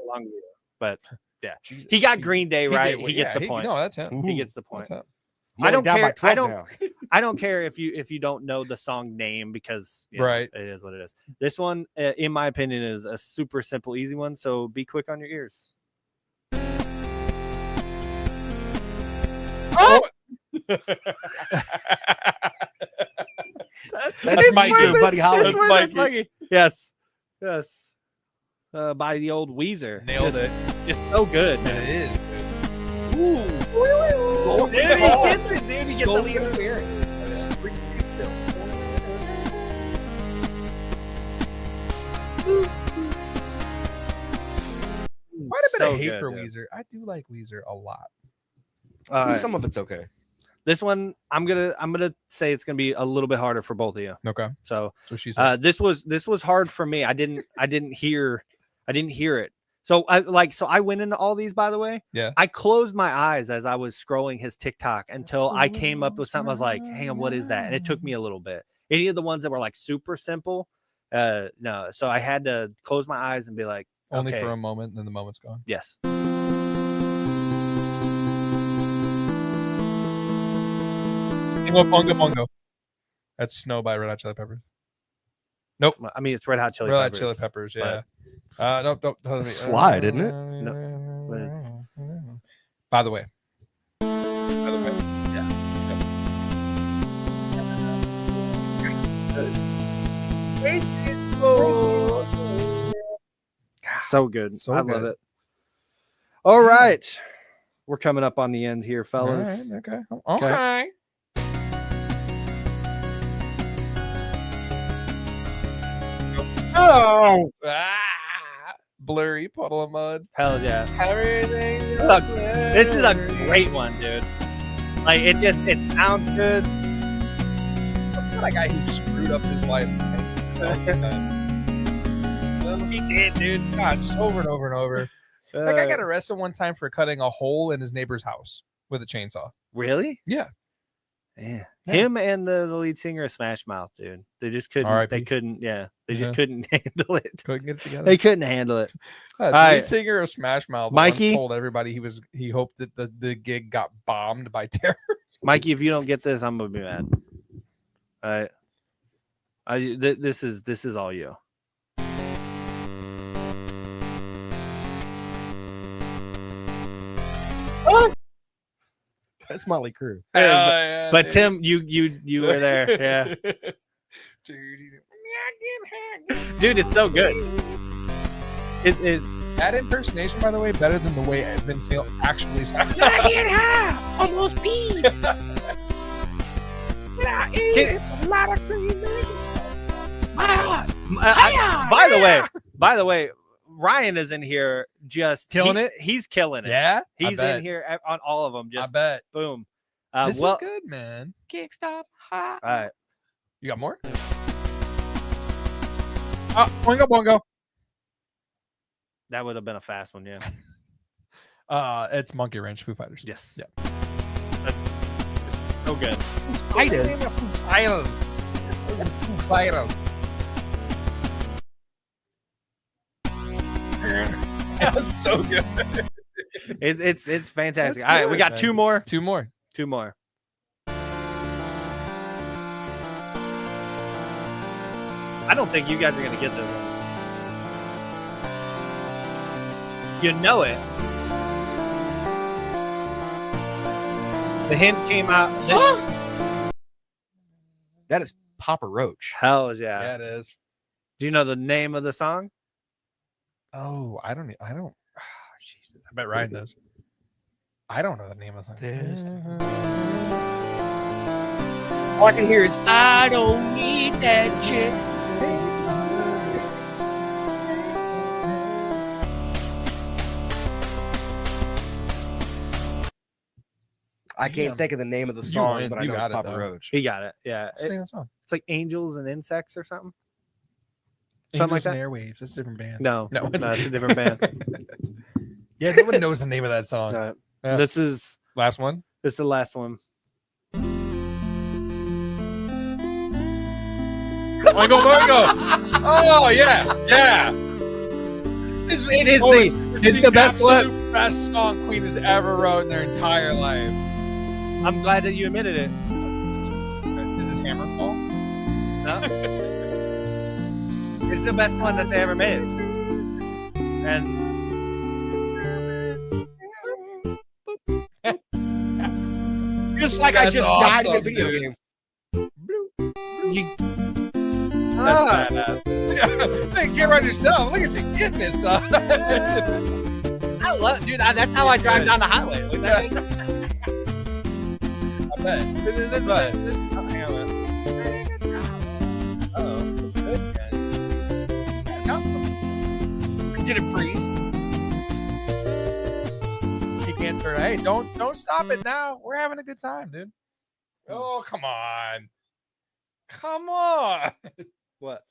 Long View. But yeah, he got Green Day right. He gets the point. No, that's him. He gets the point. I don't down by care. 12 now. I don't care if you don't know the song name because Right. it is what it is. This one, in my opinion, is a super simple, easy one. So be quick on your ears. Oh! That's Mikey, Buddy Holly. That's Mikey. Yes. By the old Weezer. Nailed it. Just so good, man. It is. Ooh. Dude, He gets it, dude. He gets Goal the interference. Quite a bit So of hate good, for dude. Weezer. I do like Weezer a lot. Some of it's okay. This one, I'm gonna say it's gonna be a little bit harder for both of you. Okay. So she said. this was hard for me. I didn't hear it. So I went into all these, by the way. Yeah. I closed my eyes as I was scrolling his TikTok until I came up with something. I was like, hang on, what is that? And it took me a little bit. Any of the ones that were like super simple, no. So I had to close my eyes and be like, Only okay. for a moment, and then the moment's gone. Yes. Bongo Bongo. That's Snow by Red Hot Chili Peppers. Nope. I mean, it's Red Hot Chili Red Hot Peppers. Chili Peppers, yeah. but- Nope. Slide, isn't it? No. But it's- By the way. So good. So I good. love it. All right. We're coming up on the end here, fellas. All right, okay. Oh, blurry puddle of mud. hell yeah. Everything. This is a great one, dude. Like it sounds good. That guy who screwed up his life. He did, dude. God, just over and over and over. That guy got arrested one time for cutting a hole in his neighbor's house with a chainsaw. Really? Yeah. Yeah. Him and the lead singer of Smash Mouth, dude. They just couldn't. R.I.P. They couldn't. Yeah. They Yeah. just couldn't handle it. Couldn't get it together. They couldn't handle it. The All lead right. singer of Smash Mouth Mikey? once told everybody he hoped that the gig got bombed by terror. Mikey, if you don't get this, I'm gonna be mad. All right. This is all you. That's Motley Crue. But Tim, you were there. Yeah. Dude, it's so good. It that impersonation, by the way, better than the way Vince Neil actually sounded. Almost peed. It's a lot of cream. By the way, Ryan is in here just Killing it? He's killing it. Yeah? I He's bet. in here on all of them. Just I bet. boom. This is good, man. Kick stop. Hot. All right. You got more? Bongo Bongo. That would have been a fast one, yeah. It's Monkey Wrench, Foo Fighters. Yes. Yeah. That's so good. Fighters. Foo Fighters. That's so good. It's fantastic. That's All right, we good, got man. two more. Two more. I don't think you guys are gonna get this one. You know it. The hint came out. That is Papa Roach. Hell yeah. Yeah, it is. Do you know the name of the song? Oh, I don't. Jesus, I bet Ryan does. I don't know the name of the song. All I can hear is, I don't need that shit. I can't think of the name of the song, but I know it's Papa though. Roach. He got it. Yeah. Sing that song. It's like Angels and Insects or something. Angels like that? and Airwaves. That's a different band. No, it's a different band. Yeah, nobody knows the name of that song. All right. Yeah. This is Last one. This is the last one. Boingo Boingo. Oh yeah, yeah. It is the best one. Best song Queen has ever wrote in their entire life. I'm glad that you admitted it. Is this hammer ball? No. It's the best one that they ever made. And just like I just died in a video game. That's badass. Hey, get right yourself. Look at you getting this. I love, dude. That's how I drive down the highway. Like that. I bet. Oh, hang on, man. Uh-oh, that's good, guys. Did it freeze? He can't turn. Hey, don't stop it now. We're having a good time, dude. Oh, come on. Come on. What?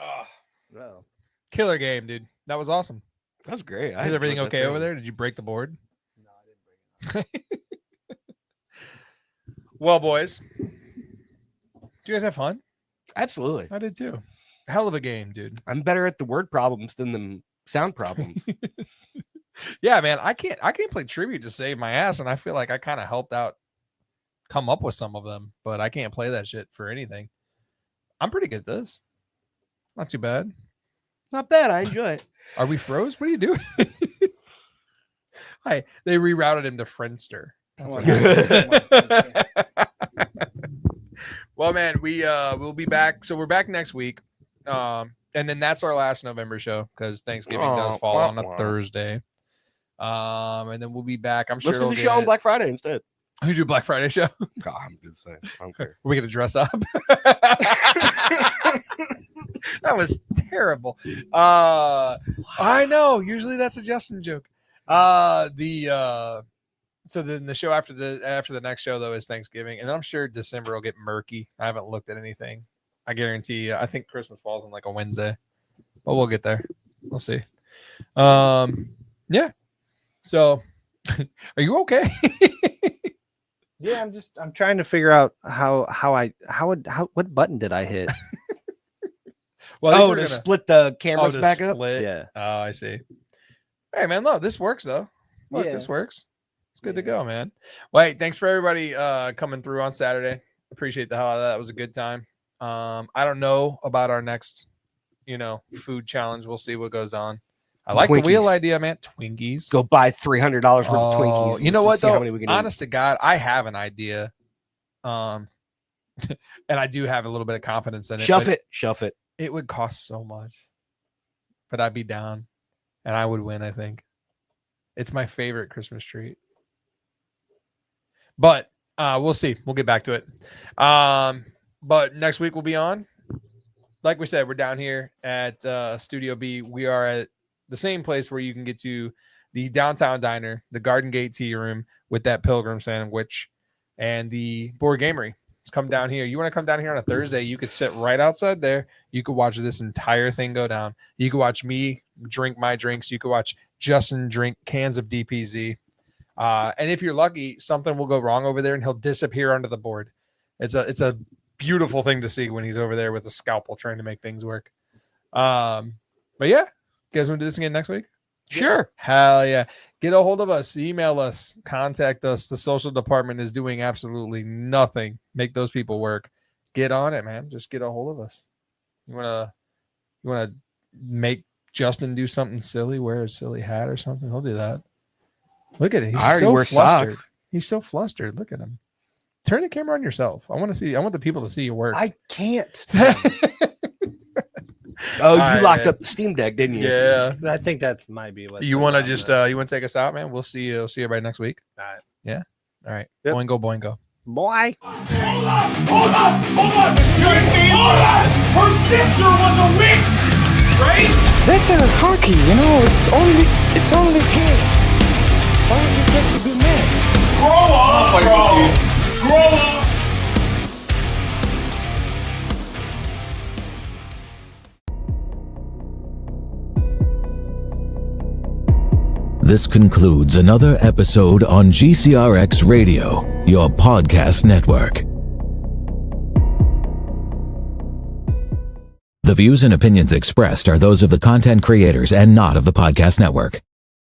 Oh. No. Killer game, dude. That was awesome. That was great. Is everything okay over there? Did you break the board? No, I didn't break it. Well, boys, did you guys have fun? Absolutely. I did too. Hell of a game, dude. I'm better at the word problems than the sound problems. Yeah, man. I can't play tribute to save my ass, and I feel like I kind of helped out come up with some of them, but I can't play that shit for anything. I'm pretty good at this. Not too bad. Not bad. I enjoy it. Are we froze? What are you doing? Hi. They rerouted him to Friendster. That's what happened. Well, man, we'll be back. So we're back next week. And then that's our last November show because Thanksgiving does fall on a Thursday. And then we'll be back. I'm sure listen to the show on Black Friday instead. Who do Black Friday show? God, I'm just saying. I don't care. Are we gonna dress up? That was terrible. I know. Usually that's a Justin joke. So then the show after the next show though is Thanksgiving, and I'm sure December will get murky. I haven't looked at anything. I guarantee you. I think Christmas falls on like a Wednesday, but we'll get there. We'll see. Yeah. So, are you okay? Yeah, I'm trying to figure out what button did I hit? Well, to split the cameras back up. Yeah. Oh, I see. Hey, man, look, this works though. Look, Yeah. this works. It's good to go, man. Wait, thanks for everybody coming through on Saturday. Appreciate the hell out of that. It was a good time. I don't know about our next, food challenge. We'll see what goes on. I like the wheel idea, man. Twinkies. Go buy $300 worth of Twinkies. You know what, see how though? many we can Honest to God, I have an idea. And I do have a little bit of confidence in it. Shuff it. It would cost so much. But I'd be down. And I would win, I think. It's my favorite Christmas treat. But we'll see. We'll get back to it. But next week we'll be on. Like we said, we're down here at Studio B. We are at the same place where you can get to the Downtown Diner, the Garden Gate Tea Room with that Pilgrim sandwich, and the Board Gamery. Let's come down here. You want to come down here on a Thursday, you could sit right outside there. You could watch this entire thing go down. You could watch me drink my drinks. You could watch Justin drink cans of DPZ. And if you're lucky, something will go wrong over there and he'll disappear under the board. It's a beautiful thing to see when he's over there with a scalpel trying to make things work. But yeah, you guys want to do this again next week? Sure. Hell yeah. Get a hold of us. Email us. Contact us. The social department is doing absolutely nothing. Make those people work. Get on it, man. Just get a hold of us. You wanna make Justin do something silly? Wear a silly hat or something? He'll do that. Look at it. He's I already so wear flustered. socks. He's so flustered. Look at him. Turn the camera on yourself. I want the people to see your work. I can't. Oh, you right, locked man. up the Steam Deck, didn't you? Yeah. I think that might be what You want to just you want to take us out, man? We'll see you. See everybody next week. All right. Yeah. All right. Yep. Boingo, boingo. Boy. Hold up! Her sister was a witch, right? That's a hockey, it's only game. Why do you have to be mad? Grow up, bro! Grow up! This concludes another episode on GCRX Radio, your podcast network. The views and opinions expressed are those of the content creators and not of the podcast network.